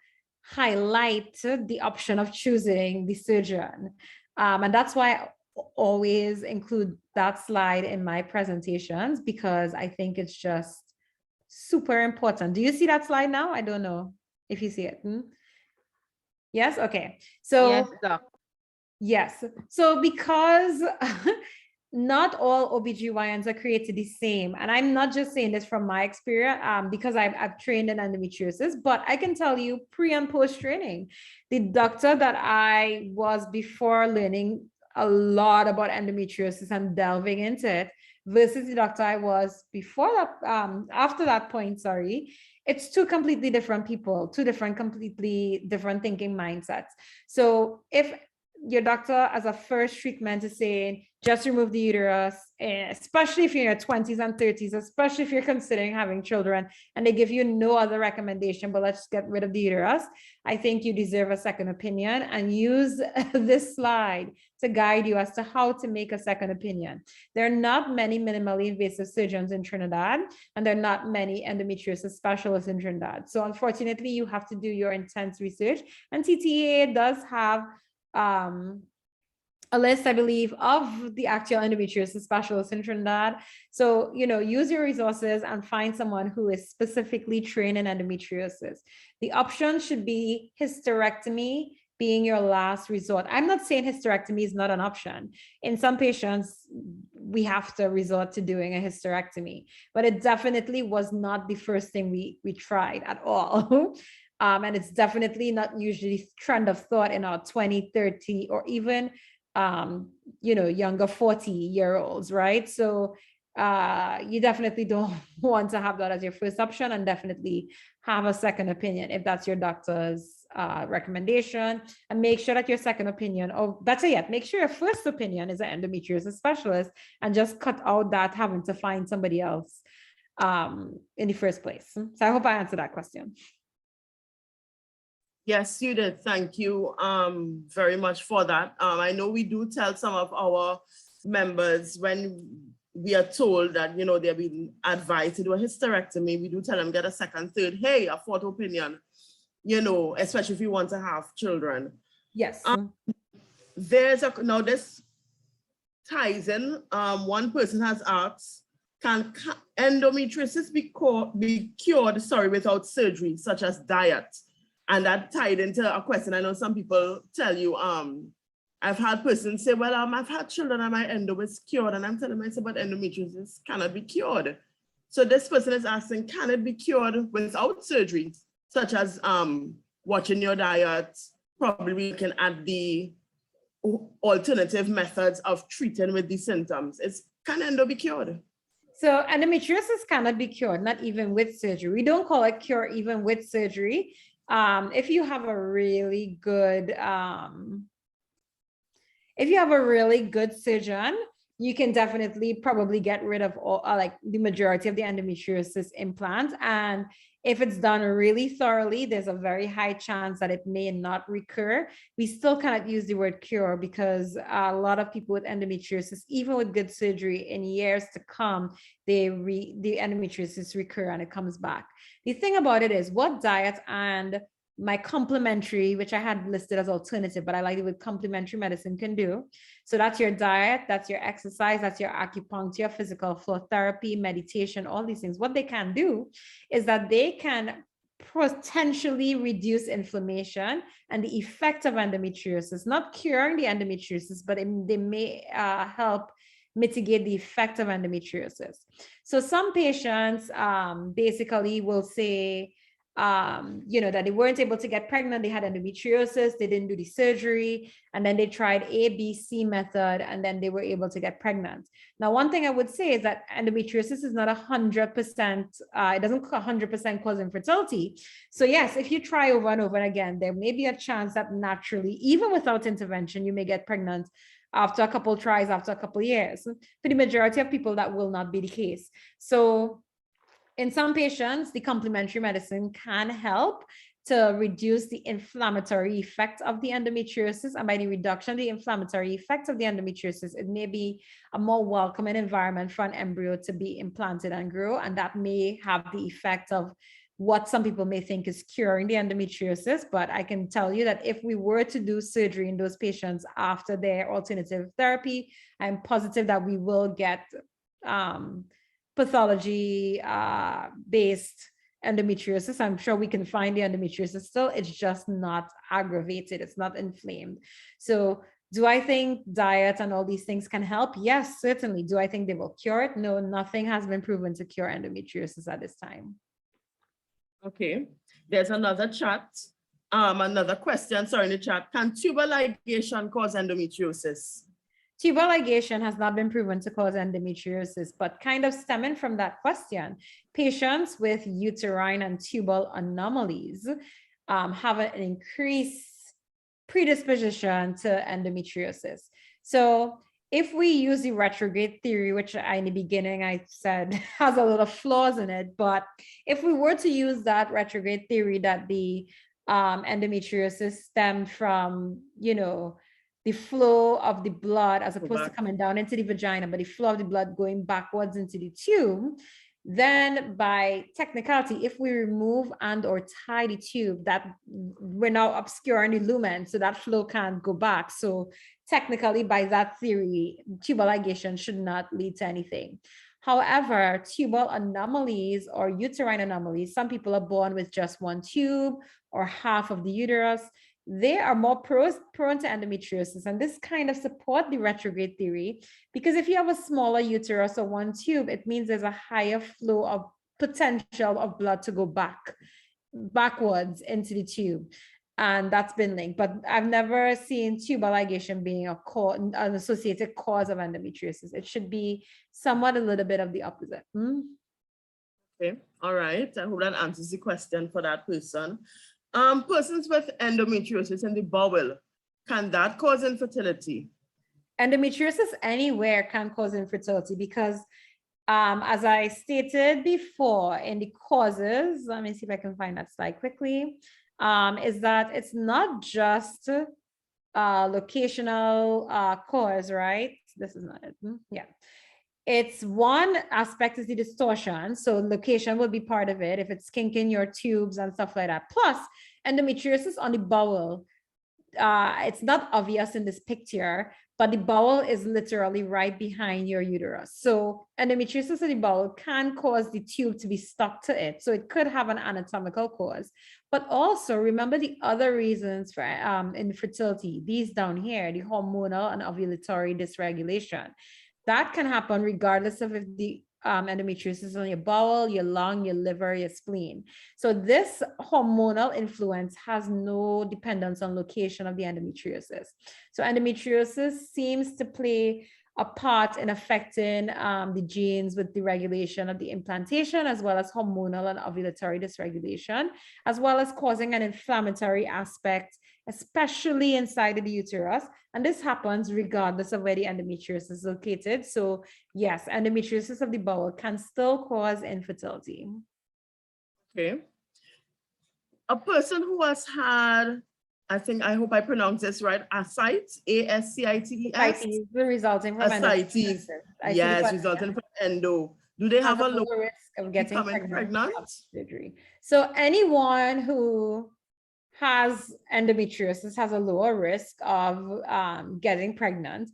highlight the option of choosing the surgeon. And that's why I always include that slide in my presentations, because I think it's just super important. Do you see that slide now? I don't know if you see it. Yes? Okay. So yes, Doc. Yes. So because not all OBGYNs are created the same. And I'm not just saying this from my experience because I've trained in endometriosis, but I can tell you pre and post training, the doctor that I was before learning a lot about endometriosis and delving into it versus the doctor I was before that, after that point, sorry, it's two completely different people, completely different thinking mindsets. So if your doctor as a first treatment is saying, just remove the uterus, especially if you're in your 20s and 30s, especially if you're considering having children, and they give you no other recommendation, but let's get rid of the uterus, I think you deserve a second opinion, and use this slide to guide you as to how to make a second opinion. There are not many minimally invasive surgeons in Trinidad, and there are not many endometriosis specialists in Trinidad. So unfortunately, you have to do your intense research, and TTEA does have a list, I believe, of the actual endometriosis specialists in Trinidad. So, use your resources and find someone who is specifically trained in endometriosis. The option should be hysterectomy being your last resort. I'm not saying hysterectomy is not an option. In some patients, we have to resort to doing a hysterectomy, but it definitely was not the first thing we tried at all. And it's definitely not usually trend of thought in our 20, 30, or even younger 40-year-olds, right? So you definitely don't want to have that as your first option, and definitely have a second opinion if that's your doctor's recommendation, and make sure that your second opinion, or better yet, make sure your first opinion is an endometriosis specialist, and just cut out that having to find somebody else in the first place. So I hope I answered that question. Yes, you did. Thank you very much for that. I know we do tell some of our members when we are told that, they're being advised to do a hysterectomy, we do tell them get a second, third, hey, a fourth opinion, especially if you want to have children. Yes. Now this ties in, one person has asked, can endometriosis be cured, without surgery, such as diet? And that tied into a question. I know some people tell you, I've had persons say, well, I've had children and my endo is cured. And I'm telling myself, but endometriosis cannot be cured. So this person is asking, can it be cured without surgery, such as watching your diet, probably looking at the alternative methods of treating with the symptoms? Can endo be cured? So endometriosis cannot be cured, not even with surgery. We don't call it cure even with surgery. If you have a really good surgeon, you can definitely probably get rid of all the majority of the endometriosis implants. And if it's done really thoroughly, there's a very high chance that it may not recur. We still cannot use the word cure, because a lot of people with endometriosis, even with good surgery, in years to come, the endometriosis recur and it comes back. The thing about it is what diet and my complementary, which I had listed as alternative, but I like it with complementary medicine, can do. So that's your diet, that's your exercise, that's your acupuncture, physical flow therapy, meditation, all these things. What they can do is that they can potentially reduce inflammation and the effect of endometriosis, not curing the endometriosis, but they may help mitigate the effect of endometriosis. So some patients basically will say, that they weren't able to get pregnant, they had endometriosis, they didn't do the surgery, and then they tried A, B, C method, and then they were able to get pregnant. Now, one thing I would say is that endometriosis is not 100%, it doesn't 100% cause infertility. So yes, if you try over and over again, there may be a chance that naturally, even without intervention, you may get pregnant after a couple tries, after a couple years. For the majority of people, that will not be the case. So in some patients, the complementary medicine can help to reduce the inflammatory effect of the endometriosis. And by the reduction of the inflammatory effect of the endometriosis, it may be a more welcoming environment for an embryo to be implanted and grow. And that may have the effect of what some people may think is curing the endometriosis. But I can tell you that if we were to do surgery in those patients after their alternative therapy, I'm positive that we will get pathology based endometriosis. I'm sure we can find the endometriosis still, it's just not aggravated, it's not inflamed. So do I think diet and all these things can help? Yes, certainly. Do I think they will cure it? No, nothing has been proven to cure endometriosis at this time. Okay, there's another question, in the chat. Can tubal ligation cause endometriosis? Tubal ligation has not been proven to cause endometriosis, but kind of stemming from that question, patients with uterine and tubal anomalies have an increased predisposition to endometriosis. So if we use the retrograde theory, which in the beginning I said has a lot of flaws in it, but if we were to use that retrograde theory that the endometriosis stemmed from, the flow of the blood as opposed to coming down into the vagina, but the flow of the blood going backwards into the tube, then by technicality, if we remove and or tie the tube, that we're now obscuring the lumen, so that flow can't go back. So technically, by that theory, tubal ligation should not lead to anything. However, tubal anomalies or uterine anomalies, some people are born with just one tube or half of the uterus, they are more prone to endometriosis. And this kind of support the retrograde theory, because if you have a smaller uterus or one tube, it means there's a higher flow of potential of blood to go backwards into the tube. And that's been linked, but I've never seen tubal ligation being an associated cause of endometriosis. It should be somewhat a little bit of the opposite. Okay, all right. I hope that answers the question for that person. Persons with endometriosis in the bowel, can that cause infertility? Endometriosis anywhere can cause infertility because, as I stated before, in the causes, let me see if I can find that slide quickly, is that it's not just locational cause, right? This is not it. Yeah. It's one aspect is the distortion. So location will be part of it if it's kinking your tubes and stuff like that. Plus endometriosis on the bowel. It's not obvious in this picture, but the bowel is literally right behind your uterus. So endometriosis of the bowel can cause the tube to be stuck to it. So it could have an anatomical cause. But also remember the other reasons for infertility, these down here, the hormonal and ovulatory dysregulation. That can happen regardless of if the endometriosis is on your bowel, your lung, your liver, your spleen. So this hormonal influence has no dependence on location of the endometriosis. So endometriosis seems to play a part in affecting the genes with the regulation of the implantation, as well as hormonal and ovulatory dysregulation, as well as causing an inflammatory aspect, especially inside of the uterus. And this happens regardless of where the endometriosis is located. So yes, endometriosis of the bowel can still cause infertility. Okay. A person who has had, I hope I pronounce this right, ascites, A-S-C-I-T-E-S? Ascites resulting from ascites. Yes, resulting from endo. Do they have a low risk of getting pregnant after surgery? So anyone who has endometriosis has a lower risk of getting pregnant.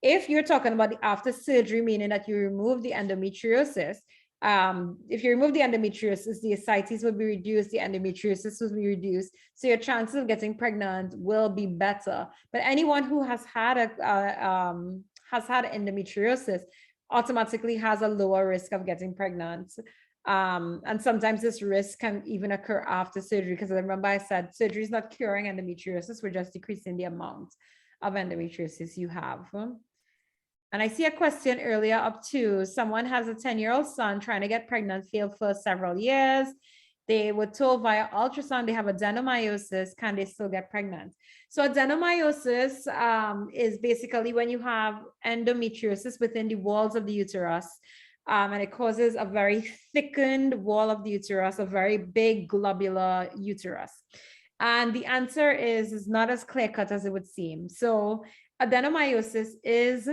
If you're talking about the after surgery, meaning that you remove the endometriosis, if you remove the endometriosis, the ascites will be reduced, the endometriosis will be reduced, so your chances of getting pregnant will be better. But anyone who has had endometriosis automatically has a lower risk of getting pregnant. And sometimes this risk can even occur after surgery, because remember I said surgery is not curing endometriosis, we're just decreasing the amount of endometriosis you have. And I see a question earlier up to someone has a 10-year-old son trying to get pregnant, failed for several years. They were told via ultrasound they have adenomyosis. Can they still get pregnant? So adenomyosis is basically when you have endometriosis within the walls of the uterus. And it causes a very thickened wall of the uterus, a very big globular uterus. And the answer is not as clear-cut as it would seem. So adenomyosis is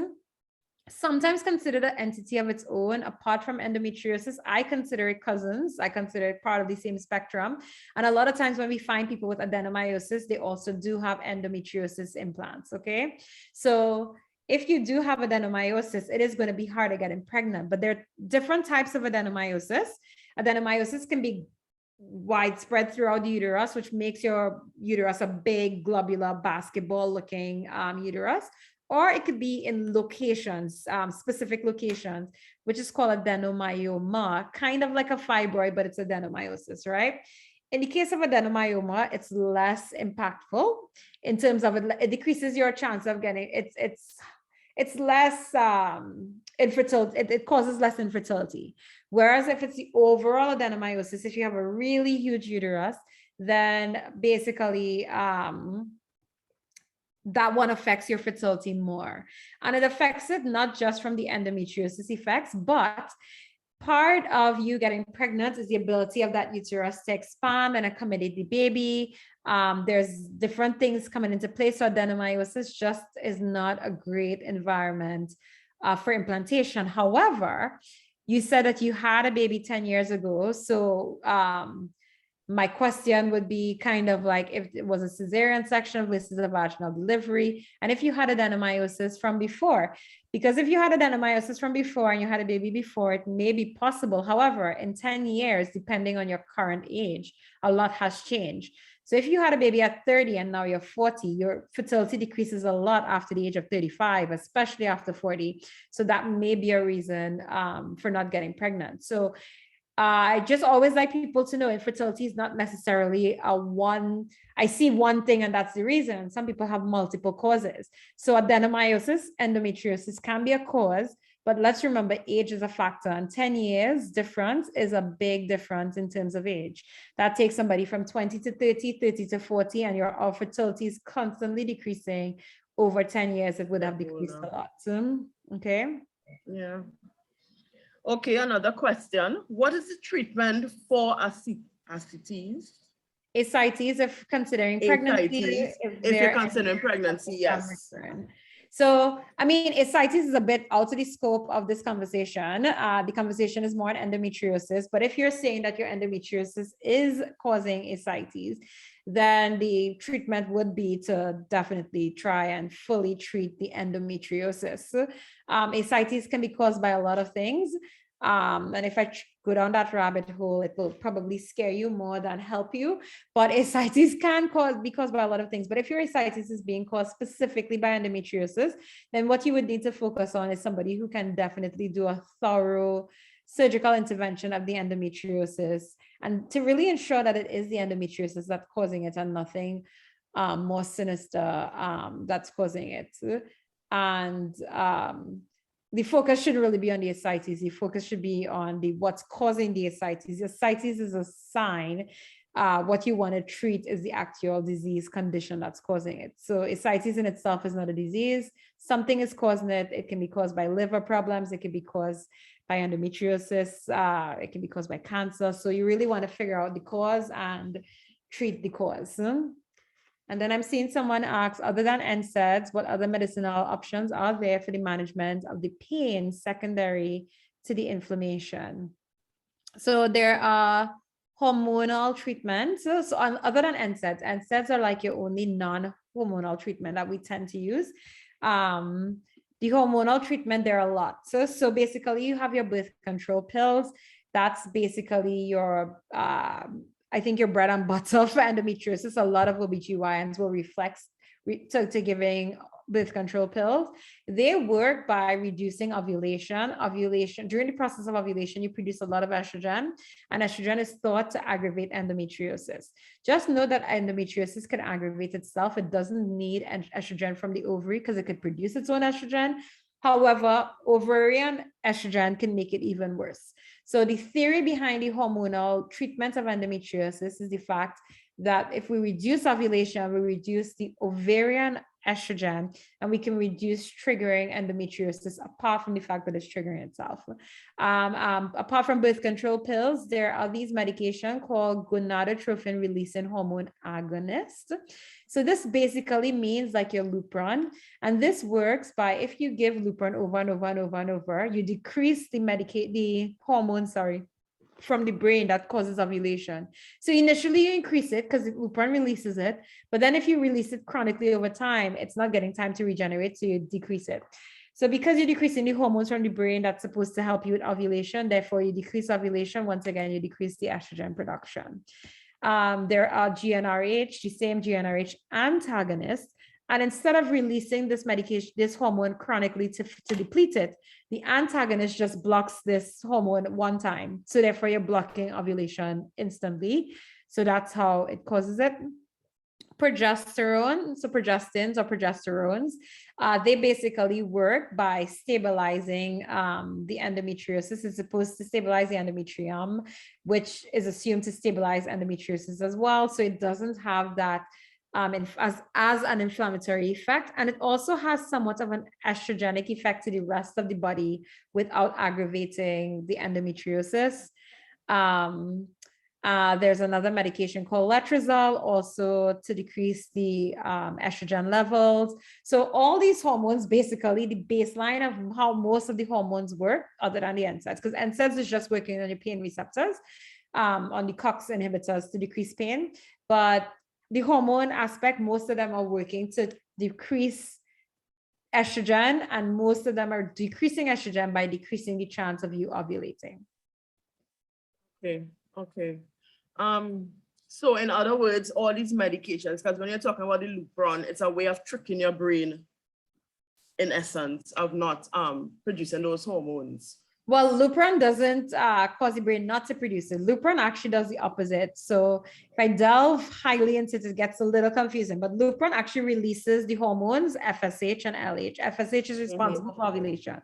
sometimes considered an entity of its own apart from endometriosis. I consider it cousins. I consider it part of the same spectrum. And a lot of times when we find people with adenomyosis, they also do have endometriosis implants, okay? So if you do have adenomyosis, it is going to be harder getting pregnant, but there are different types of adenomyosis. Adenomyosis can be widespread throughout the uterus, which makes your uterus a big globular basketball looking uterus, or it could be in locations, specific locations, which is called adenomyoma, kind of like a fibroid, but it's adenomyosis, right? In the case of adenomyoma, it's less impactful in terms of it decreases your chance of getting, it's less infertility, it causes less infertility. Whereas if it's the overall adenomyosis, if you have a really huge uterus, then basically that one affects your fertility more. And it affects it not just from the endometriosis effects, but part of you getting pregnant is the ability of that uterus to expand and accommodate the baby. There's different things coming into play. So adenomyosis just is not a great environment for implantation. However, you said that you had a baby 10 years ago. So my question would be kind of like if it was a cesarean section versus a vaginal delivery, and if you had adenomyosis from before. Because if you had adenomyosis from before and you had a baby before, it may be possible. However, in 10 years, depending on your current age, a lot has changed. So if you had a baby at 30 and now you're 40, your fertility decreases a lot after the age of 35, especially after 40. So that may be a reason for not getting pregnant. So I just always like people to know infertility is not necessarily I see one thing and that's the reason. Some people have multiple causes. So adenomyosis, endometriosis can be a cause, but let's remember age is a factor, and 10 years difference is a big difference in terms of age. That takes somebody from 20 to 30, 30 to 40, and your fertility is constantly decreasing. Over 10 years, it would have decreased a lot. Okay. Yeah. Okay, another question. What is the treatment for ascites? Ascites, if considering pregnancy. If you're considering pregnancy, yes. So, I mean, ascites is a bit out of the scope of this conversation. The conversation is more on endometriosis, but if you're saying that your endometriosis is causing ascites, then the treatment would be to definitely try and fully treat the endometriosis. Ascites can be caused by a lot of things. And if I go down that rabbit hole, it will probably scare you more than help you. But ascites can be caused by a lot of things. But if your ascites is being caused specifically by endometriosis, then what you would need to focus on is somebody who can definitely do a thorough surgical intervention of the endometriosis, and to really ensure that it is the endometriosis that's causing it and nothing more sinister that's causing it. And the focus should really be on the ascites. The focus should be on what's causing the ascites. The ascites is a sign. What you want to treat is the actual disease condition that's causing it. So ascites in itself is not a disease. Something is causing it. It can be caused by liver problems. It can be caused by endometriosis. It can be caused by cancer. So you really want to figure out the cause and treat the cause. And then I'm seeing someone ask, other than NSAIDs, what other medicinal options are there for the management of the pain secondary to the inflammation? So there are hormonal treatments. So other than NSAIDs, NSAIDs are like your only non-hormonal treatment that we tend to use. The hormonal treatment, there are a lot. So basically you have your birth control pills. That's basically your I think your bread and butter for endometriosis. A lot of OBGYNs will to giving birth control pills. They work by reducing ovulation. During the process of ovulation, you produce a lot of estrogen, and estrogen is thought to aggravate endometriosis. Just know that endometriosis can aggravate itself. It doesn't need estrogen from the ovary because it could produce its own estrogen. However, ovarian estrogen can make it even worse. So the theory behind the hormonal treatment of endometriosis is the fact that if we reduce ovulation, we reduce the ovarian estrogen, and we can reduce triggering endometriosis apart from the fact that it's triggering itself. Apart from birth control pills, there are these medications called gonadotropin releasing hormone agonists. So this basically means like your Lupron, and this works by, if you give Lupron over and over and over and over, you decrease the hormone, from the brain that causes ovulation. So initially you increase it because Lupron releases it, but then if you release it chronically over time, it's not getting time to regenerate, so you decrease it. So because you're decreasing the hormones from the brain that's supposed to help you with ovulation, therefore you decrease ovulation, once again, you decrease the estrogen production. There are GnRH, the same GnRH antagonist. And instead of releasing this medication, this hormone chronically to deplete it, the antagonist just blocks this hormone one time. So therefore you're blocking ovulation instantly. So that's how it causes it. Progesterone, so progestins or progesterones, they basically work by stabilizing the endometriosis. It's supposed to stabilize the endometrium, which is assumed to stabilize endometriosis as well. So it doesn't have that as an inflammatory effect. And it also has somewhat of an estrogenic effect to the rest of the body without aggravating the endometriosis. There's another medication called letrozole, also to decrease the estrogen levels. So all these hormones, basically the baseline of how most of the hormones work, other than the NSAIDs, because NSAIDs is just working on the pain receptors, on the COX inhibitors to decrease pain. But the hormone aspect, most of them are working to decrease estrogen, and most of them are decreasing estrogen by decreasing the chance of you ovulating. Okay. So in other words, all these medications, because when you're talking about the Lupron, it's a way of tricking your brain, in essence, of not producing those hormones. Well, Lupron doesn't cause the brain not to produce it. Lupron actually does the opposite. So if I delve highly into it, it gets a little confusing, but Lupron actually releases the hormones FSH and LH. FSH is responsible for ovulation.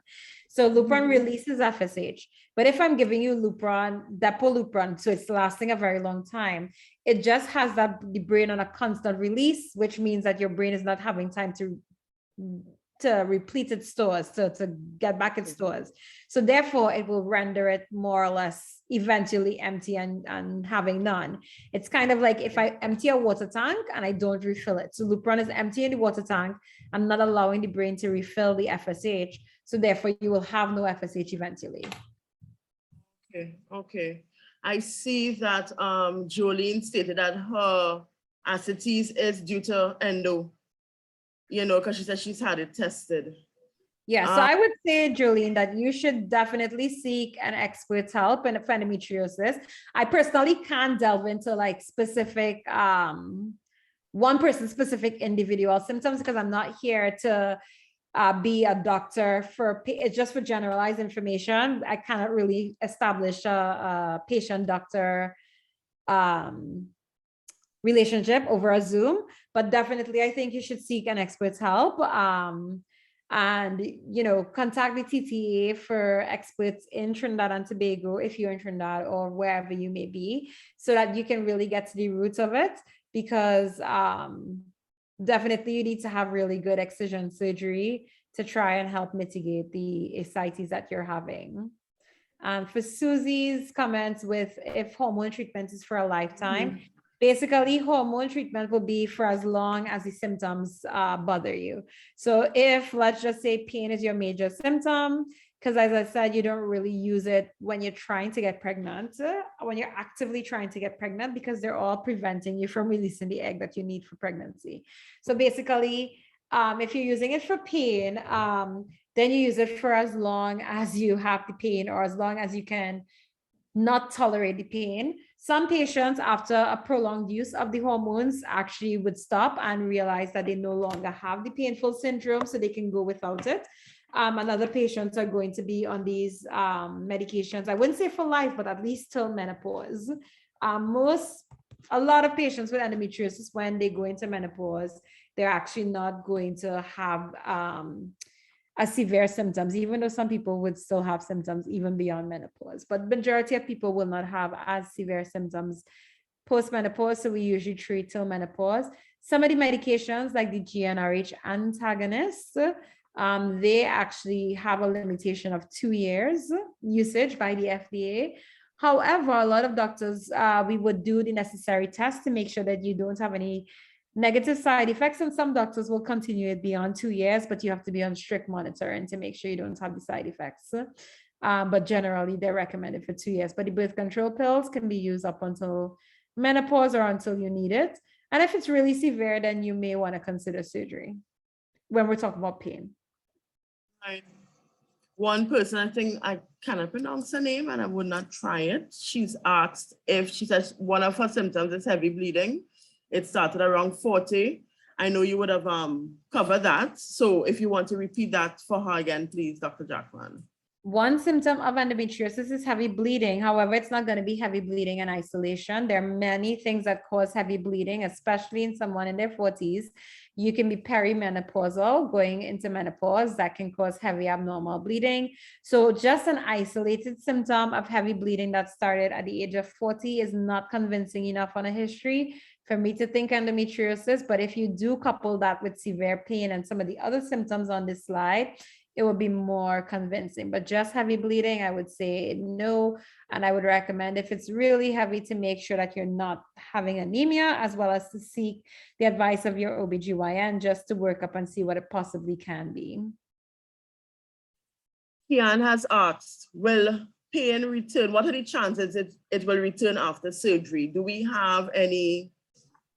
So Lupron releases FSH. But if I'm giving you Lupron, Depolupron, so it's lasting a very long time, it just has the brain on a constant release, which means that your brain is not having time to replete its stores, to get back its stores. So therefore, it will render it more or less eventually empty and having none. It's kind of like if I empty a water tank and I don't refill it. So Lupron is emptying the water tank and not allowing the brain to refill the FSH. So therefore, you will have no FSH eventually. Okay. I see that Jolene stated that her ascites is due to endo. Because she said she's had it tested. Yeah, so I would say, Jolene, that you should definitely seek an expert's help for endometriosis. I personally can't delve into like specific, one person's specific individual symptoms, because I'm not here to be a doctor it's just for generalized information. I cannot really establish a patient-doctor relationship over a Zoom, but definitely I think you should seek an expert's help, and contact the TTEA for experts in Trinidad and Tobago if you're in Trinidad or wherever you may be, so that you can really get to the roots of it, because definitely you need to have really good excision surgery to try and help mitigate the ascites that you're having. For Susie's comments with if hormone treatment is for a lifetime, basically, hormone treatment will be for as long as the symptoms bother you. So if, let's just say, pain is your major symptom, because as I said, you don't really use it when you're trying to get pregnant, when you're actively trying to get pregnant, because they're all preventing you from releasing the egg that you need for pregnancy. So basically, if you're using it for pain, then you use it for as long as you have the pain, or as long as you can not tolerate the pain. Some patients, after a prolonged use of the hormones, actually would stop and realize that they no longer have the painful syndrome, so they can go without it. And other patients are going to be on these medications, I wouldn't say for life, but at least till menopause. A lot of patients with endometriosis, when they go into menopause, they're actually not going to have severe symptoms, even though some people would still have symptoms even beyond menopause, but majority of people will not have as severe symptoms post-menopause. So we usually treat till menopause. Some of the medications like the GnRH antagonists, they actually have a limitation of 2 years usage by the FDA. However, a lot of doctors, we would do the necessary tests to make sure that you don't have any negative side effects, and some doctors will continue it beyond 2 years, but you have to be on strict monitoring to make sure you don't have the side effects. But generally, they're recommended for 2 years. But the birth control pills can be used up until menopause or until you need it. And if it's really severe, then you may want to consider surgery when we're talking about pain. Right. One person, I think I cannot pronounce her name and I would not try it. She's asked if, she says one of her symptoms is heavy bleeding. It started around 40. I know you would have covered that. So if you want to repeat that for her again, please, Dr. Jackman. One symptom of endometriosis is heavy bleeding. However, it's not going to be heavy bleeding in isolation. There are many things that cause heavy bleeding, especially in someone in their 40s. You can be perimenopausal, going into menopause, that can cause heavy abnormal bleeding. So just an isolated symptom of heavy bleeding that started at the age of 40 is not convincing enough on a history for me to think endometriosis. But if you do couple that with severe pain and some of the other symptoms on this slide, it would be more convincing. But just heavy bleeding, I would say no. And I would recommend, if it's really heavy, to make sure that you're not having anemia, as well as to seek the advice of your OBGYN just to work up and see what it possibly can be. Kian has asked, will pain return? What are the chances it will return after surgery? Do we have any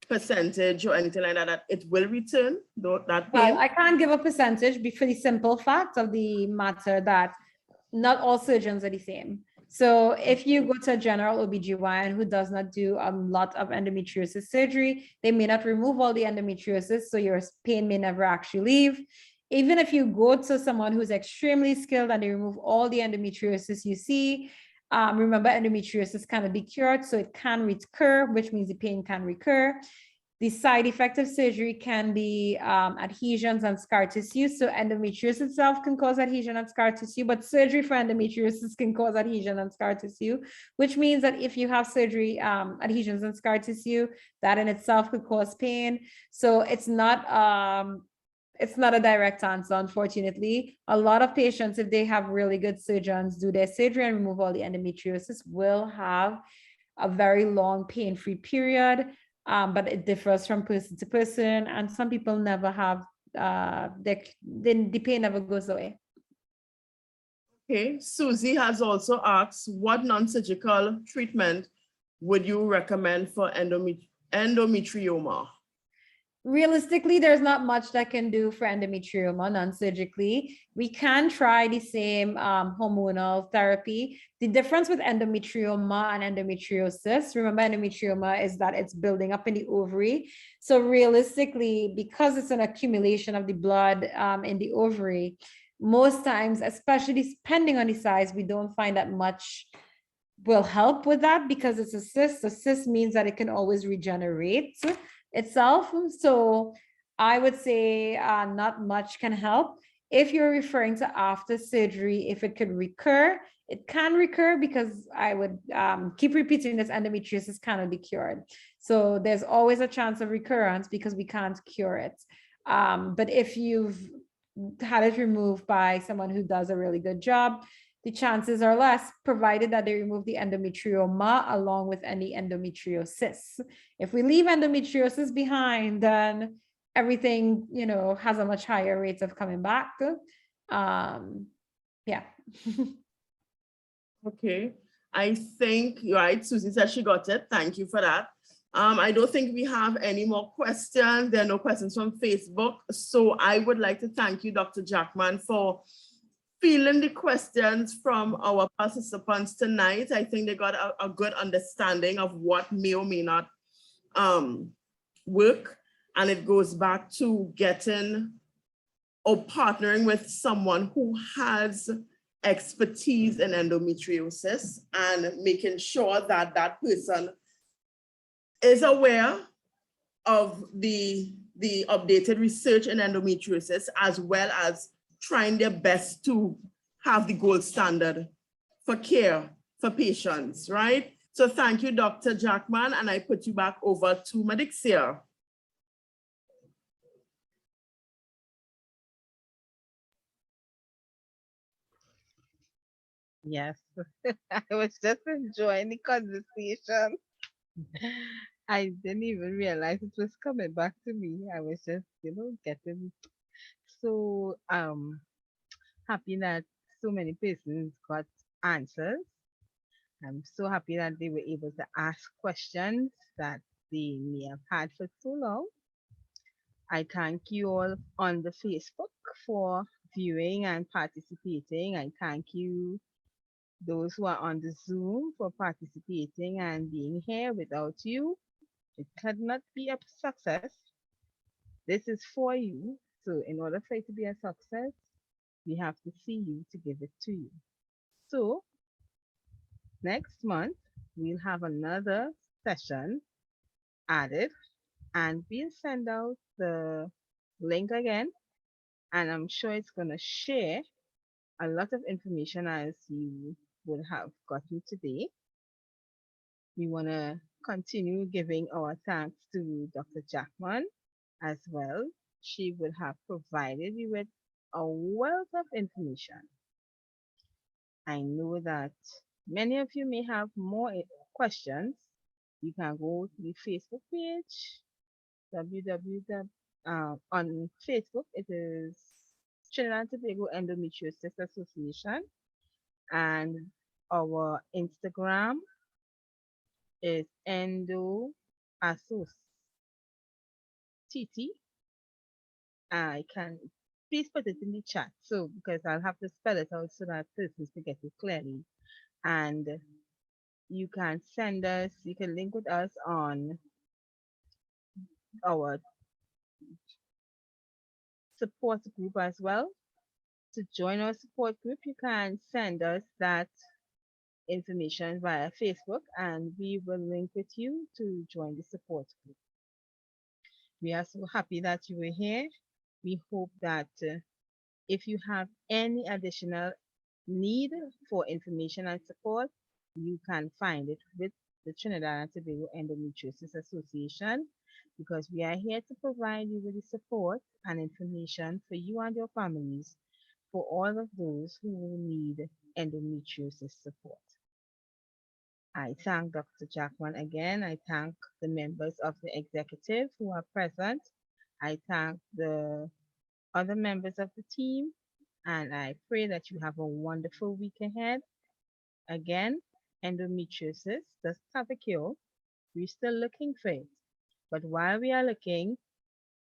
percentage or anything like that it will return, that pain? Well, I can't give a percentage for the simple fact of the matter that not all surgeons are the same. So if you go to a general OBGYN who does not do a lot of endometriosis surgery, they may not remove all the endometriosis, so your pain may never actually leave. Even if you go to someone who's extremely skilled and they remove all the endometriosis you see, remember, endometriosis cannot be cured, so it can recur, which means the pain can recur. The side effect of surgery can be adhesions and scar tissue. So endometriosis itself can cause adhesion and scar tissue, but surgery for endometriosis can cause adhesion and scar tissue, which means that if you have surgery, adhesions and scar tissue, that in itself could cause pain. So it's not a direct answer, unfortunately. A lot of patients, if they have really good surgeons do their surgery and remove all the endometriosis, will have a very long pain-free period, but it differs from person to person, and some people never have, the pain never goes away. Okay, Susie has also asked, what non-surgical treatment would you recommend for endometrioma? Realistically, there's not much that can do for endometrioma non-surgically. We can try the same hormonal therapy. The difference with endometrioma and endometriosis, remember, endometrioma is that it's building up in the ovary. So realistically, because it's an accumulation of the blood in the ovary, most times, especially depending on the size, we don't find that much will help with that, because it's a cyst. A cyst means that it can always regenerate itself. So I would say not much can help. If you're referring to after surgery, if it could recur, it can recur, because I would keep repeating this, endometriosis cannot be cured. So there's always a chance of recurrence because we can't cure it. But if you've had it removed by someone who does a really good job, the chances are less, provided that they remove the endometrioma along with any endometriosis. If we leave endometriosis behind, then everything, has a much higher rate of coming back. Yeah. Okay, I think you're right. Susie said she got it. Thank you for that. I don't think we have any more questions. There are no questions from Facebook. So I would like to thank you, Dr. Jackman, for feeling the questions from our participants tonight. I think they got a good understanding of what may or may not work. And it goes back to getting or partnering with someone who has expertise in endometriosis and making sure that that person is aware of the updated research in endometriosis, as well as trying their best to have the gold standard for care for patients, right? So thank you, Dr. Jackman, and I put you back over to Madixia. Yes, I was just enjoying the conversation. I didn't even realize it was coming back to me. I was just, getting so happy that so many persons got answers. I'm so happy that they were able to ask questions that they may have had for so long. I thank you all on the Facebook for viewing and participating. I thank you, those who are on the Zoom, for participating and being here. Without you, it could not be a success. This is for you. So in order for it to be a success, we have to see you to give it to you. So next month, we'll have another session added, and we'll send out the link again. And I'm sure it's going to share a lot of information as you would have gotten today. We want to continue giving our thanks to Dr. Jackman as well. She would have provided you with a wealth of information. I know that many of you may have more questions. You can go to the Facebook page, www. On Facebook, it is Trinidad and Tobago Endometriosis Association, and our Instagram is Endo Assos TT. I can please put it in the chat so because I'll have to spell it out so that persons will get it clearly. And you can send us, you can link with us on our support group as well. To join our support group, you can send us that information via Facebook and we will link with you to join the support group. We are so happy that you were here. We hope that if you have any additional need for information and support, you can find it with the Trinidad and Tobago Endometriosis Association because we are here to provide you with the support and information for you and your families for all of those who will need endometriosis support. I thank Dr. Jackman again. I thank the members of the executive who are present. I thank the other members of the team, and I pray that you have a wonderful week ahead. Again, endometriosis does have a cure. We're still looking for it. But while we are looking,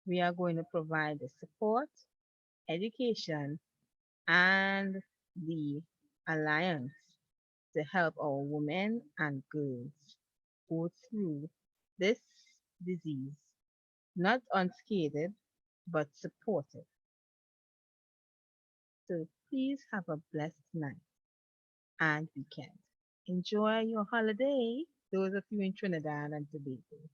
we are going to provide the support, education, and the alliance to help our women and girls go through this disease, not unscathed, but supported. So please have a blessed night and weekend. Enjoy your holiday, those of you in Trinidad and Tobago.